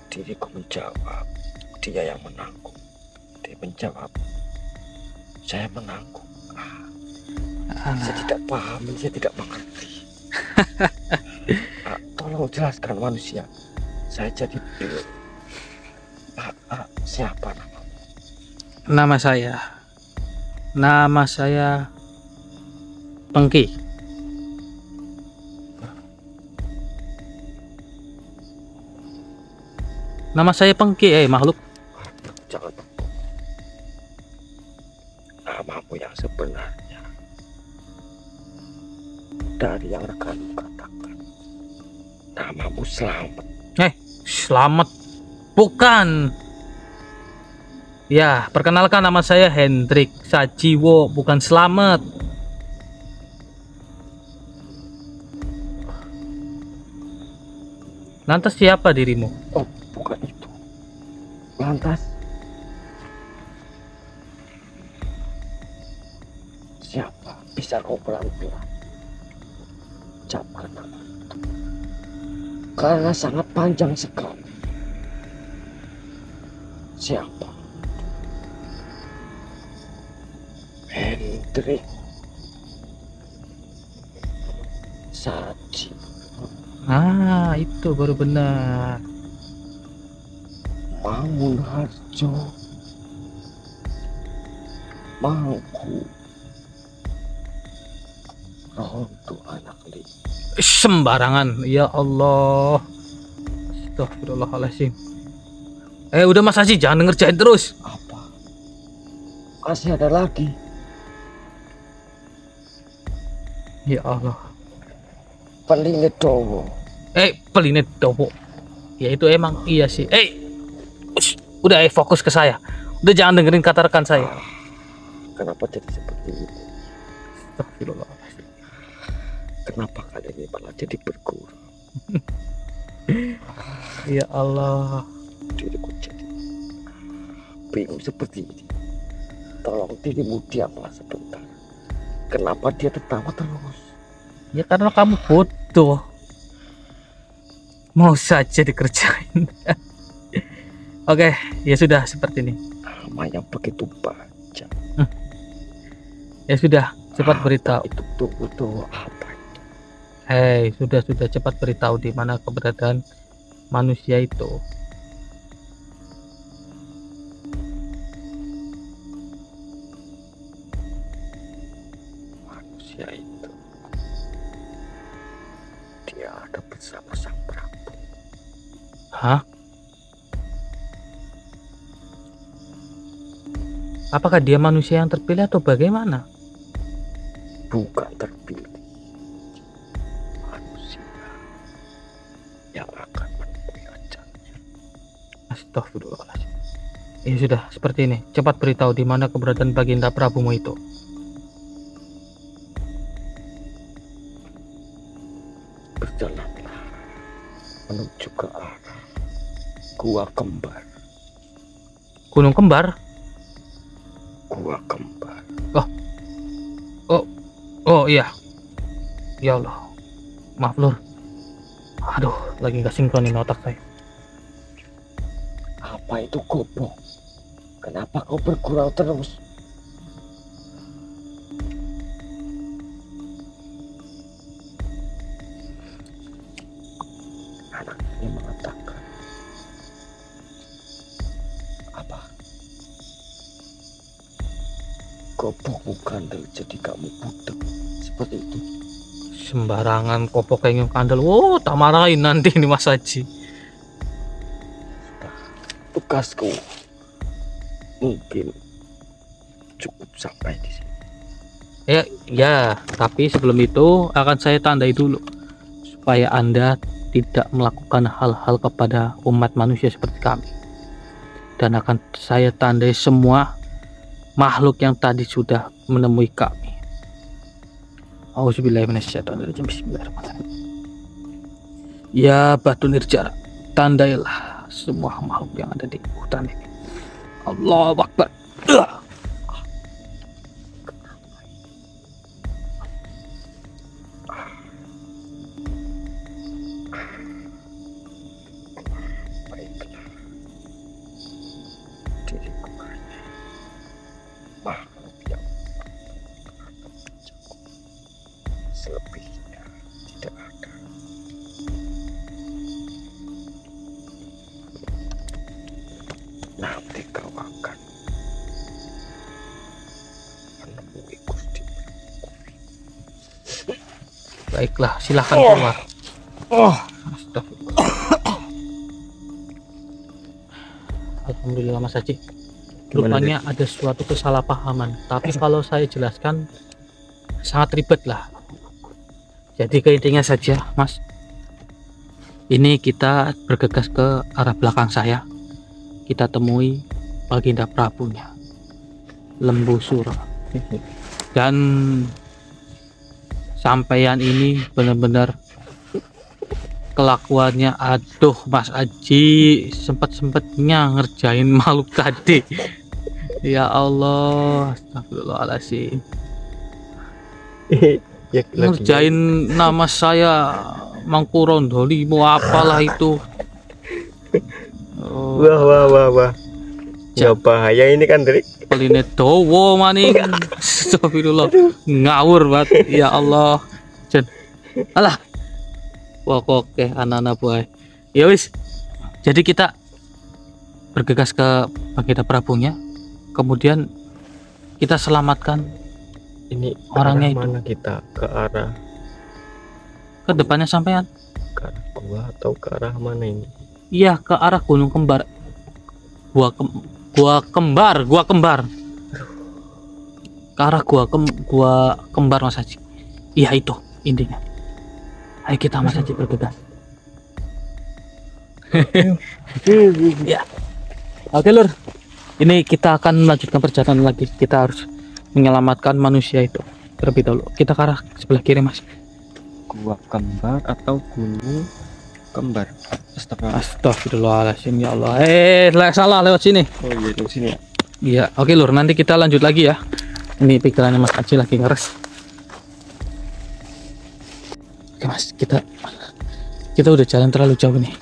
Diriku menjawab, dia yang menanggung. Dia menjawab, saya menanggung. Saya tidak paham, saya tidak mengerti. Tolong jelaskan manusia. Saya jadi bingung. Siapa namamu? Nama saya Pengki. Nama saya Pengki, makhluk. Jangan. Namamu yang sebenarnya dari yang rekanmu katakan. Namamu Selamat. Selamat. Bukan. Ya, perkenalkan, nama saya Hendrik Sajiwo, bukan Selamat. Lantas siapa dirimu? Oh, bukan itu. Lantas siapa? Bisa kau pelan-pelan ucapkan nama itu, karena sangat panjang sekali. Siapa? Hendrik Saji. Itu baru benar. Mangunharjo Mangku Ronto anak li. Sembarangan, ya Allah. Astagfirullahaladzim. Udah Mas Haji, jangan ngerjain terus. Apa? Masih ada lagi? Ya Allah. Pelinget Dowo. Pelinget Dowo. Ya itu emang iya sih. Udah fokus ke saya. Udah jangan dengerin kata rekan saya. Kenapa jadi seperti itu? Astagfirullahaladzim. Kenapa kalian ini malah jadi berguru? Ya Allah. Diriku jadi bingung seperti ini. Tolong dirimu diamlah sebentar. Kenapa dia tertawa terus? Ya karena kamu bodoh. Mau saja dikerjain. Oke, ya sudah seperti ini. Nama yang begitu panjang. Ya sudah, cepat beritahu. Itu tunggu apa itu? Sudah cepat beritahu di mana keberadaan manusia itu. Manusia itu dia ada bersama sang Prabu. Hah? Apakah dia manusia yang terpilih atau bagaimana? Bukan terpilih, manusia yang akan menemui ajalnya. Astagfirullahaladzim. Ya sudah, seperti ini. Cepat beritahu di mana keberadaan Baginda Prabumu itu. Berjalanlah menuju ke arah Gua Kembar. Gunung Kembar? Gua Kembar. Oh iya. Ya Allah. Maaf Lur. Aduh, lagi gak sinkron ini otak saya. Apa itu goblok? Kenapa kau bergurau terus? Anak ini mengatakan apa? Kau bukan jadi kamu budak seperti itu. Sembarangan kopok kayak kandel. Oh, tak marahin nanti ini Mas Haji. Tugasku mungkin cukup sampai di sini. Ya, tapi sebelum itu akan saya tandai dulu supaya Anda tidak melakukan hal-hal kepada umat manusia seperti kami. Dan akan saya tandai semua makhluk yang tadi sudah menemui kami. Auzubillahiminasyaitonirrajim. Bismillahirrahmanirrahim. Ya Batu Nirjara, tandailah semua makhluk yang ada di hutan ini. Allahu Akbar. Baiklah, diriku hanya makhluk yang selebihnya tidak ada. Nanti kau akan menemui Gusti. Baiklah, silahkan keluar. Astagfirullah. Alhamdulillah Mas Haji. Gimana, Rupanya ada suatu kesalahpahaman. Tapi kalau saya jelaskan sangat ribet lah. Jadi ke intinya saja, Mas. Ini kita bergegas ke arah belakang saya. Kita temui Baginda Prabunya, Lembu Suro. Dan sampeyan ini benar-benar kelakuannya, aduh Mas Haji, sempet-sempetnya ngerjain makhluk tadi. Ya Allah, astagfirullahaladzim. Ya, Ngerjain nama saya Mangkurondoli, mau apalah itu. Oh, wah. Ya bahaya ini kan, Drik. peline dowo maning. Astagfirullah, ngawur banget. Ya Allah. Jen. Alah. Wah, oke anak-anak buah. Ya wis. Jadi kita bergegas ke Baginda Prabunya. Kemudian kita selamatkan Ini orangnya arah itu. mana kita? Ke arah Ke depannya sampean. gua atau ke arah mana ini? Iya, ke arah Gunung Kembar. Gua Kembar. Ke arah gua Kembar Mas Haji. Iya itu intinya. Ayo kita Mas Haji bergegas. Ya. Oke Lur. Ini kita akan melanjutkan perjalanan lagi. Kita harus menyelamatkan manusia itu terlebih dahulu. Kita ke arah sebelah kiri Mas. Gua Kembar atau Gunung Kembar? Astagfirullahaladzim ya Allah. Salah lewat sini. Oh iya, di sini ya. Iya, oke Lur, nanti kita lanjut lagi ya. Ini pikirannya Mas Haji lagi ngeres. Oke Mas, kita udah jalan terlalu jauh nih.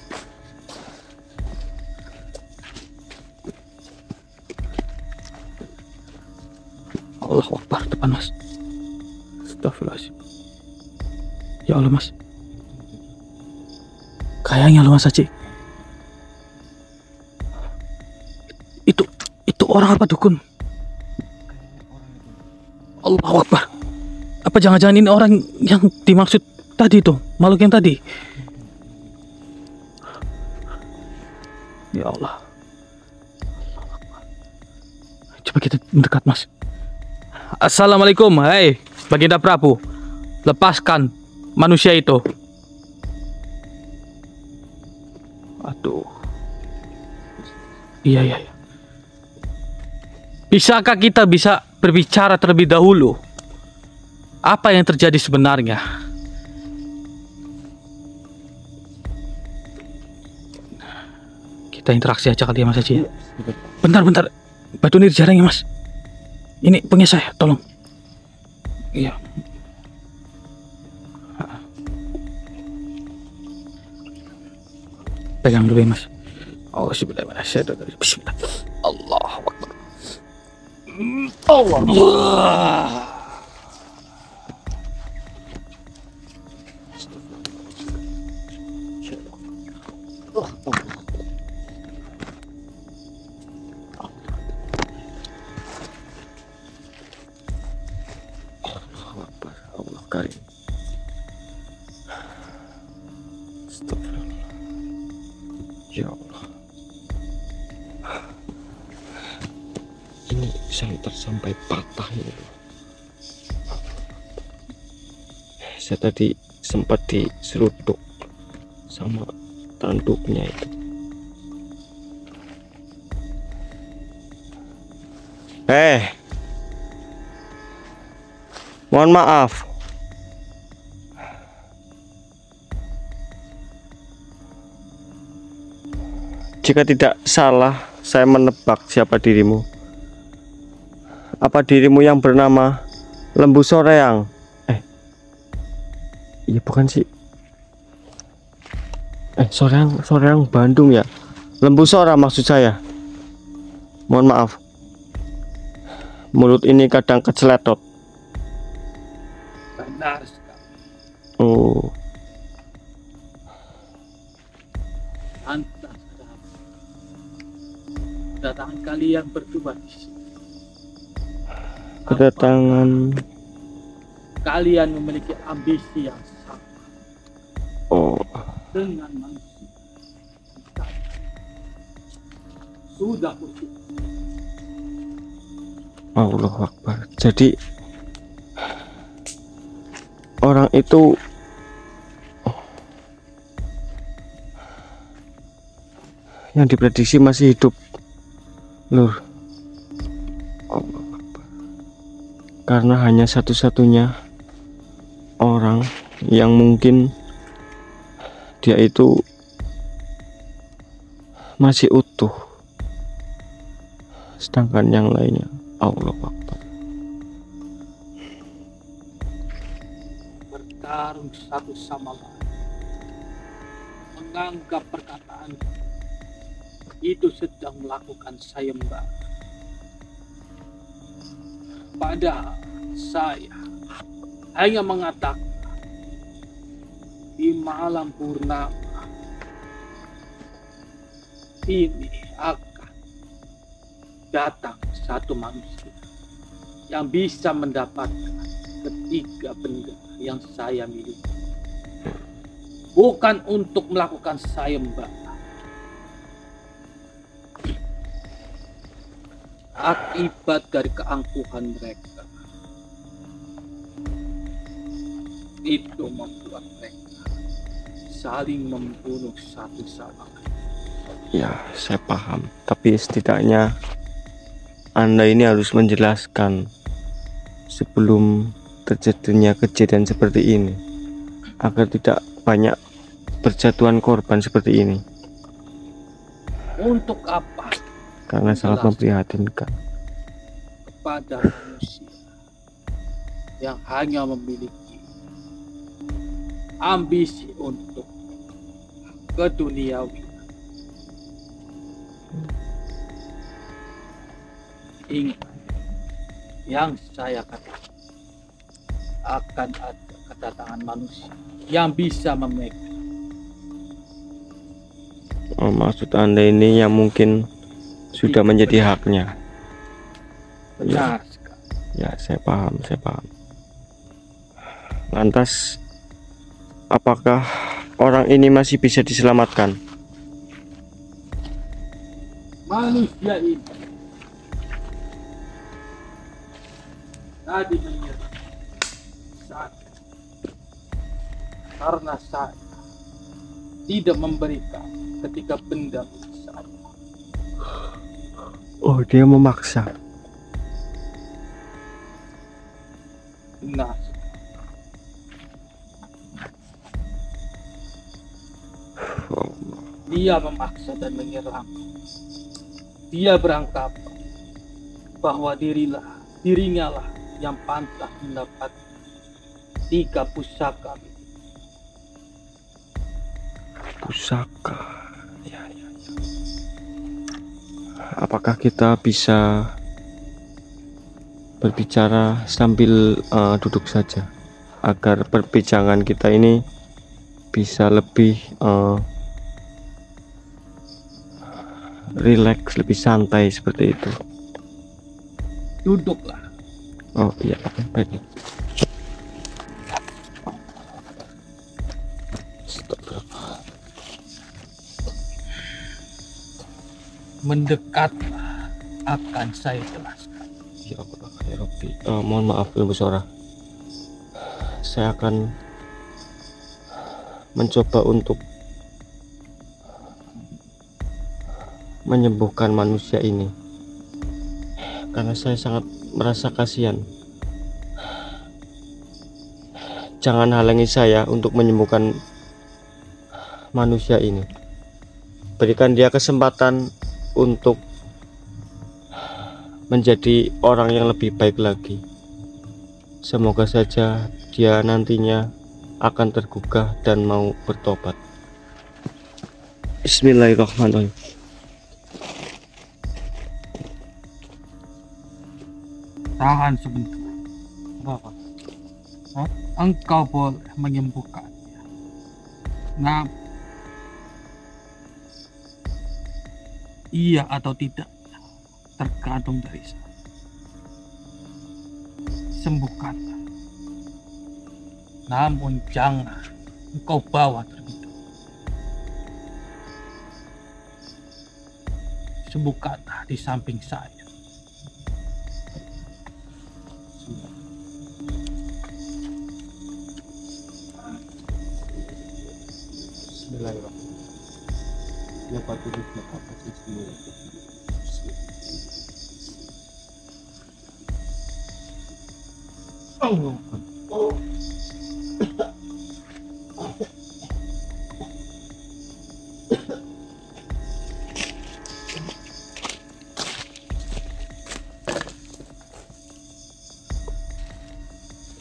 Allahu Akbar, depan Mas. Astagfirullahaladzim. Ya Allah Mas. Kayaknya lo Mas Haji. Itu orang apa dukun? Allahu Akbar. Apa jangan-jangan ini orang yang dimaksud tadi itu, makhluk yang tadi? Ya Allah. Coba kita mendekat Mas. Assalamualaikum, hai Baginda Prabu. Lepaskan manusia itu. Aduh. Iya. Bisakah kita bisa berbicara terlebih dahulu? Apa yang terjadi sebenarnya? Kita interaksi aja kali ya Mas Haji. Bentar. Batu Nirjara ya Mas. Ini punya saya, tolong. Iya. Pegang dulu ya Mas. Oh, bismillah. Allahu Akbar. Allah. Ya Allah. Ini senter sampai patah ini. Saya tadi sempat diseruduk sama tanduknya itu. Mohon maaf. Jika tidak salah, saya menebak siapa dirimu. Apa dirimu yang bernama Lembu Soreang? Iya bukan sih. Soreang Bandung ya. Lembu Sora maksud saya. Mohon maaf. Mulut ini kadang keceletot. Benar sekali. Oh. Pantas kedatangan kalian berdua di sini. Kedatangan. Kalian memiliki ambisi yang sama Oh. dengan manusia. Sudah kutuk. Allahu Akbar. Jadi orang itu yang diprediksi masih hidup, Lur. Allahu Akbar. Karena hanya satu-satunya orang yang mungkin dia itu masih utuh, sedangkan yang lainnya Allahu Akbar. Bertarung satu sama lain, menganggap perkataan itu sedang melakukan sayembara. Padahal saya hanya mengatakan di malam purnama ini akan datang satu manusia yang bisa mendapatkan ketiga benda yang saya miliki. Bukan untuk melakukan sayembara. Akibat dari keangkuhan mereka itu membuat mereka saling membunuh satu sama lain. Ya, saya paham. Tapi setidaknya Anda ini harus menjelaskan sebelum terjadinya kejadian seperti ini, agar tidak banyak berjatuhan korban seperti ini. Untuk apa? Karena sangat memprihatinkan. Kepada manusia yang hanya memiliki ambisi untuk keduniawian. Ingat yang saya katakan, akan ada kedatangan manusia yang bisa memegang. Oh, maksud Anda ini yang mungkin sudah menjadi haknya. Benar sekali. Ya, saya paham. Lantas, apakah orang ini masih bisa diselamatkan? Manusia ini tadi menyerang saya karena saya tidak memberikan ketiga benda milik saya. Oh, dia memaksa. Benar. Dia memaksa dan menyerang. Dia beranggapan bahwa dirinya lah yang pantas mendapat 3 pusaka. Pusaka. Ya. Apakah kita bisa berbicara sambil duduk saja, agar perbincangan kita ini bisa lebih rileks, lebih santai seperti itu. Duduklah. Oh iya, oke, baik. mendekat akan saya jelaskan. Ya Allah, ya Rabbi. Mohon maaf Ibu Sora. Saya akan mencoba untuk menyembuhkan manusia ini, karena saya sangat merasa kasihan. Jangan halangi saya untuk menyembuhkan manusia ini. Berikan dia kesempatan untuk menjadi orang yang lebih baik lagi. Semoga saja dia nantinya akan tergugah dan mau bertobat. Bismillahirrahmanirrahim. Tahan sebentar. Bapak, engkau boleh menyembuhkannya. Nah, iya atau tidak tergantung dari saya. Sembuhkanlah. Namun jangan engkau bawa terlebih dahulu. Sembuhkanlah di samping saya. Bismillahirrahmanirrahim. Ya patut dilakukan semua. Allah.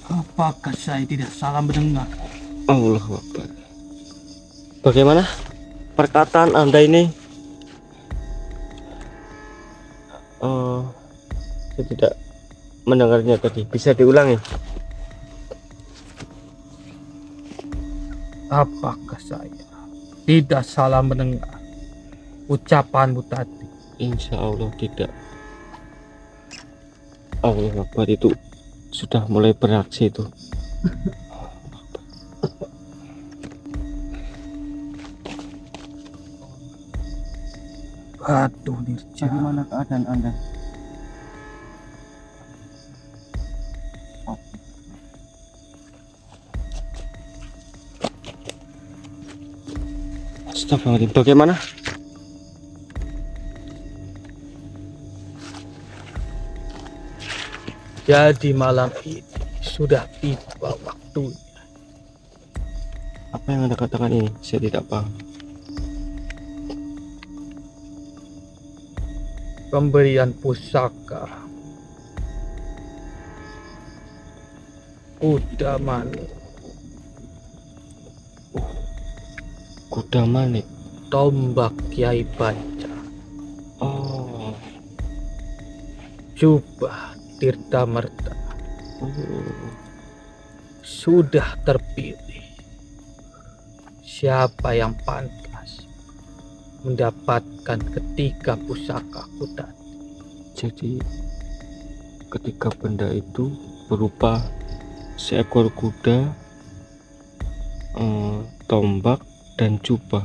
Apakah saya tidak salah mendengar? Allah Akbar. Bagaimana perkataan Anda ini? Saya tidak mendengarnya tadi. Bisa diulangi? Apakah saya tidak salah mendengar ucapanmu tadi? Insya Allah tidak. Allah Akbar, itu sudah mulai beraksi itu. Aduh, Nirja. Bagaimana keadaan Anda? Astagfirullahaladzim. Bagaimana? Jadi malam ini sudah tiba waktunya. Apa yang Anda katakan ini? Saya tidak paham. Pemberian pusaka kuda manik, Kuda manik. tombak Kiai Banca, Oh. jubah Tirta Merta sudah terpilih. Siapa yang pantas mendapatkan ketiga pusaka kuda? Jadi ketiga benda itu berupa seekor kuda, tombak, dan jubah.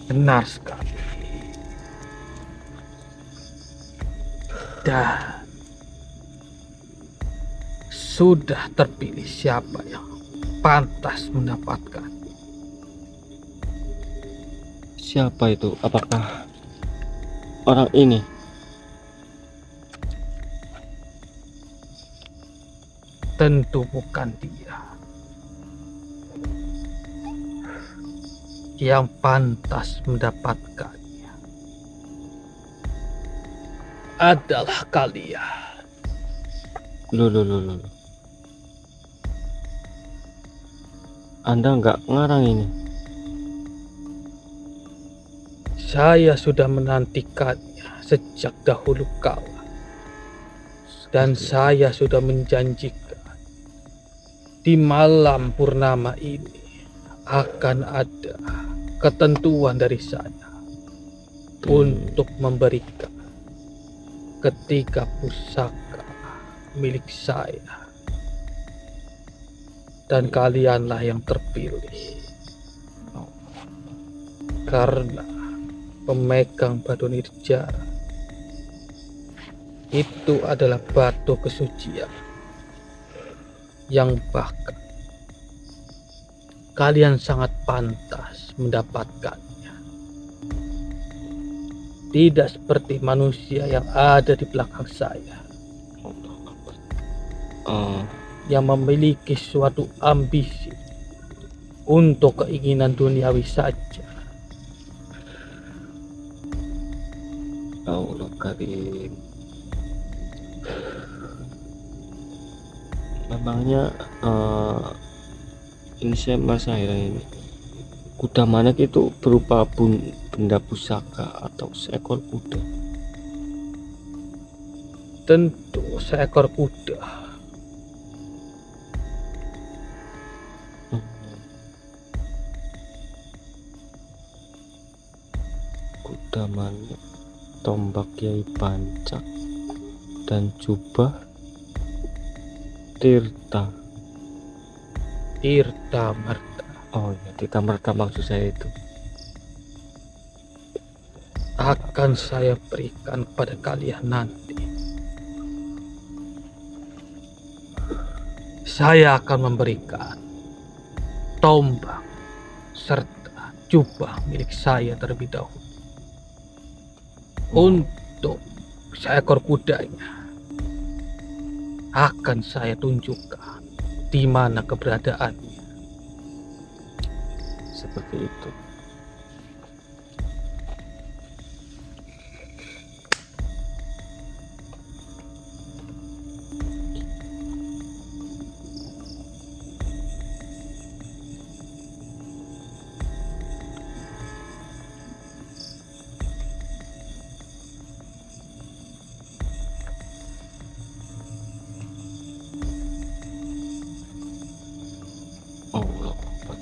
Benar sekali. Dan sudah terpilih siapa yang pantas mendapatkan. Siapa itu? Apakah orang ini? Tentu bukan dia. Yang pantas mendapatkannya adalah kalian. Loh. Anda nggak ngarang ini? Saya sudah menantikannya sejak dahulu kala. Dan saya sudah menjanjikan di malam purnama ini akan ada ketentuan dari saya untuk memberikan ketiga pusaka milik saya dan kalianlah yang terpilih. Karena pemegang batu nirjara itu adalah batu kesucian yang bahkan kalian sangat pantas mendapatkannya. Tidak seperti manusia yang ada di belakang saya yang memiliki suatu ambisi untuk keinginan duniawi saja. Allah Karim. Memangnya ini saya masa heran ini, kuda manik itu berupa benda pusaka atau seekor kuda? Tentu seekor kuda. Kuda manik, tombak Kyai Pancak, dan jubah Tirta Marta. Oh ya, Tirta Marta maksud saya itu. Akan saya berikan kepada kalian nanti. Saya akan memberikan tombak serta jubah milik saya terlebih dahulu. Untuk seekor kudanya akan saya tunjukkan di mana keberadaannya. Seperti itu.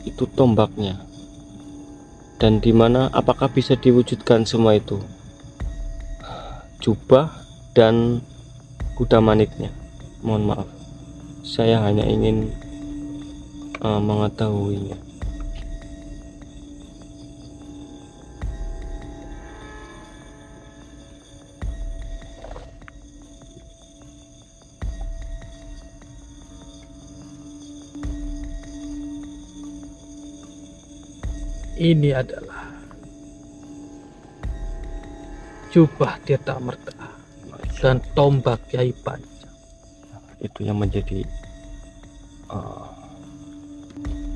Itu tombaknya. Dan di mana, apakah bisa diwujudkan semua itu? Jubah dan kuda maniknya. Mohon maaf, saya hanya ingin mengetahuinya. Ini adalah jubah Tirta Marta dan tombak Kyai Pancak. Itu yang menjadi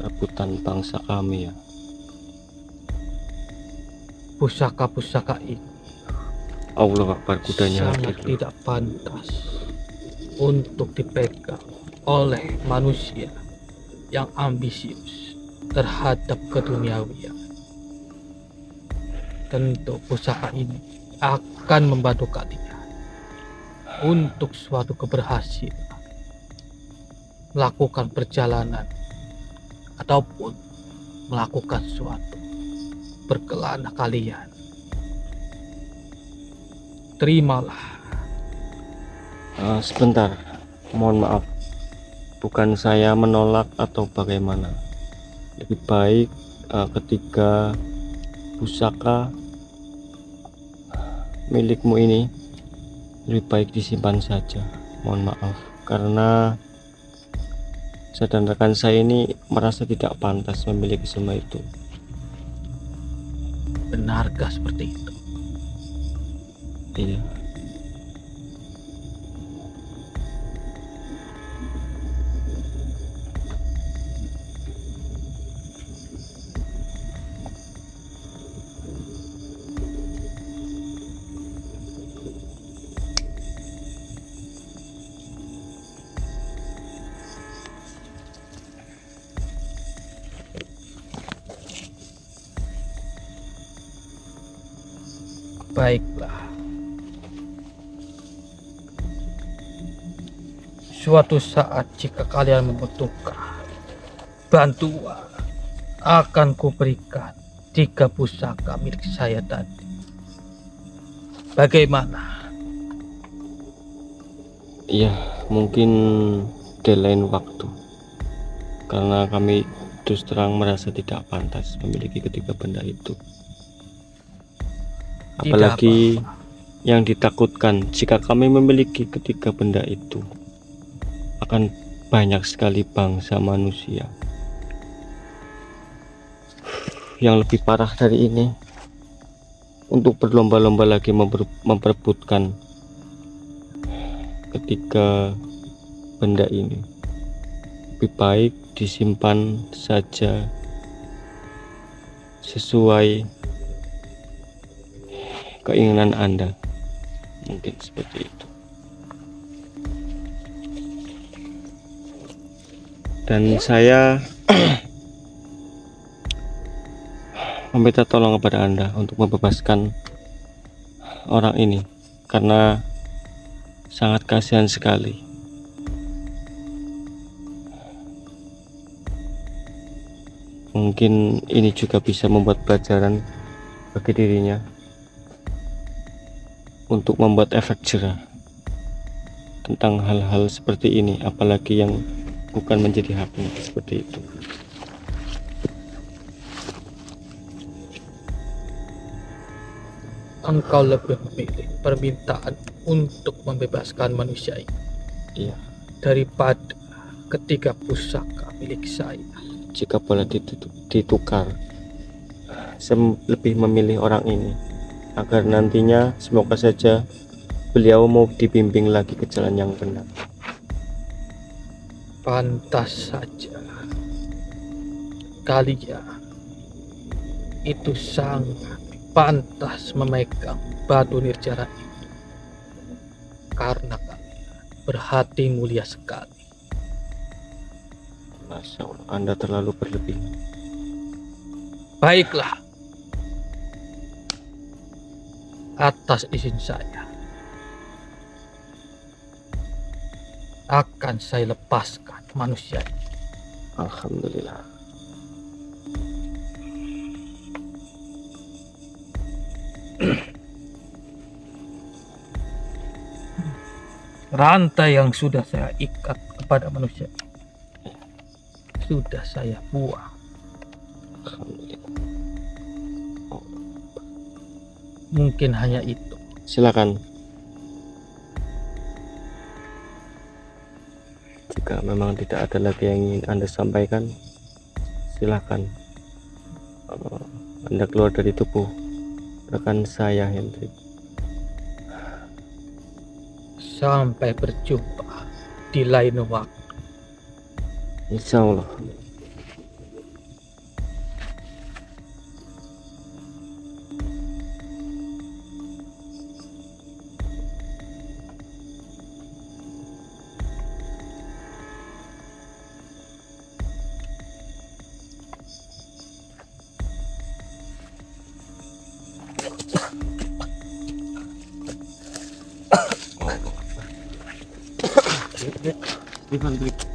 rebutan bangsa kami ya. Pusaka-pusaka ini Allah Akbar, kudanya sangat hadir. tidak pantas untuk dipegang oleh manusia yang ambisius terhadap keduniawian. Tentu pusaka ini akan membantu kalian untuk suatu keberhasilan melakukan perjalanan ataupun melakukan suatu berkelana kalian. Terimalah. Sebentar, mohon maaf, bukan saya menolak atau bagaimana. Lebih baik ketika pusaka milikmu ini lebih baik disimpan saja. Mohon maaf, karena saya dan rekan saya ini merasa tidak pantas memiliki semua itu. Benarkah seperti itu? Iya. Baiklah. Suatu saat jika kalian membutuhkan bantuan, akan kuberikan 3 pusaka milik saya tadi. Bagaimana? Iya, mungkin di lain waktu. karena kami terus terang merasa tidak pantas memiliki ketiga benda itu. Apalagi yang ditakutkan jika kami memiliki ketiga benda itu, akan banyak sekali bangsa manusia. Yang lebih parah dari ini, untuk berlomba-lomba lagi memperebutkan ketiga benda ini, lebih baik disimpan saja sesuai keinginan Anda. Mungkin seperti itu. Dan saya meminta tolong kepada Anda untuk membebaskan orang ini, karena sangat kasihan sekali. Mungkin ini juga bisa membuat pelajaran bagi dirinya untuk membuat efek jerah tentang hal-hal seperti ini, apalagi yang bukan menjadi haknya seperti itu. Engkau lebih memilih permintaan untuk membebaskan manusia ini, Iya, daripada ketiga pusaka milik saya. jika boleh ditukar, saya lebih memilih orang ini, agar nantinya semoga saja beliau mau dibimbing lagi ke jalan yang benar. Pantas saja kalian itu sangat pantas memegang batu nirjana itu, karena kalian berhati mulia sekali. Masya Allah, Anda terlalu berlebihan. Baiklah, atas izin saya akan saya lepaskan manusia ini. Alhamdulillah. Rantai yang sudah saya ikat kepada manusia ini sudah saya buang. Alhamdulillah. Mungkin hanya itu. Silakan. Jika memang tidak ada lagi yang ingin Anda sampaikan, silakan. Anda keluar dari tubuh rekan saya, Hendrik. Sampai berjumpa di lain waktu. Insya Allah.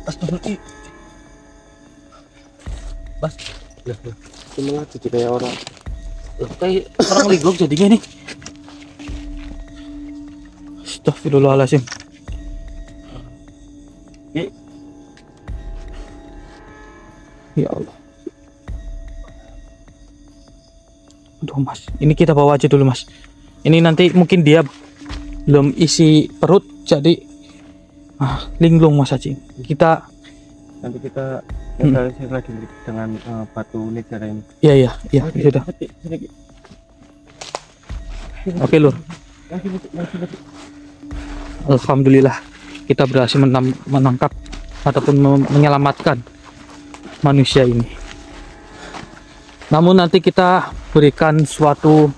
Astagfirullah. Bas, Cuma jadi kayak orang. kayak orang ligok jadinya nih. Astagfirullahaladzim. Ya Allah. Aduh mas, ini kita bawa aja dulu mas. Ini nanti mungkin dia belum isi perut, jadi linglung mas Haji. Kita Nanti kita evaluasi lagi dengan batu nirjana ini. iya sudah. Oke lur. Alhamdulillah kita berhasil menangkap ataupun menyelamatkan manusia ini. Namun nanti kita berikan suatu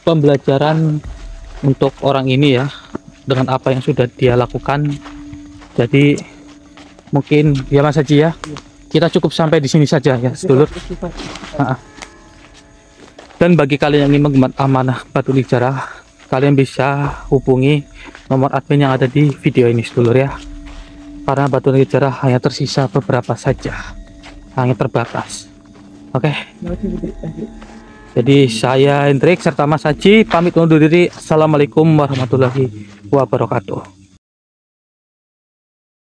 pembelajaran untuk orang ini ya, dengan apa yang sudah dia lakukan. Jadi mungkin ya Mas Haji ya, kita cukup sampai di sini saja ya sedulur. Dan bagi kalian yang ingin mengemban amanah batu nirjana, kalian bisa hubungi nomor admin yang ada di video ini sedulur ya, karena batu nirjana hanya tersisa beberapa saja, hanya terbatas. Oke. Jadi saya Hendrik serta Mas Haji pamit undur diri. Assalamualaikum warahmatullahi wabarakatuh.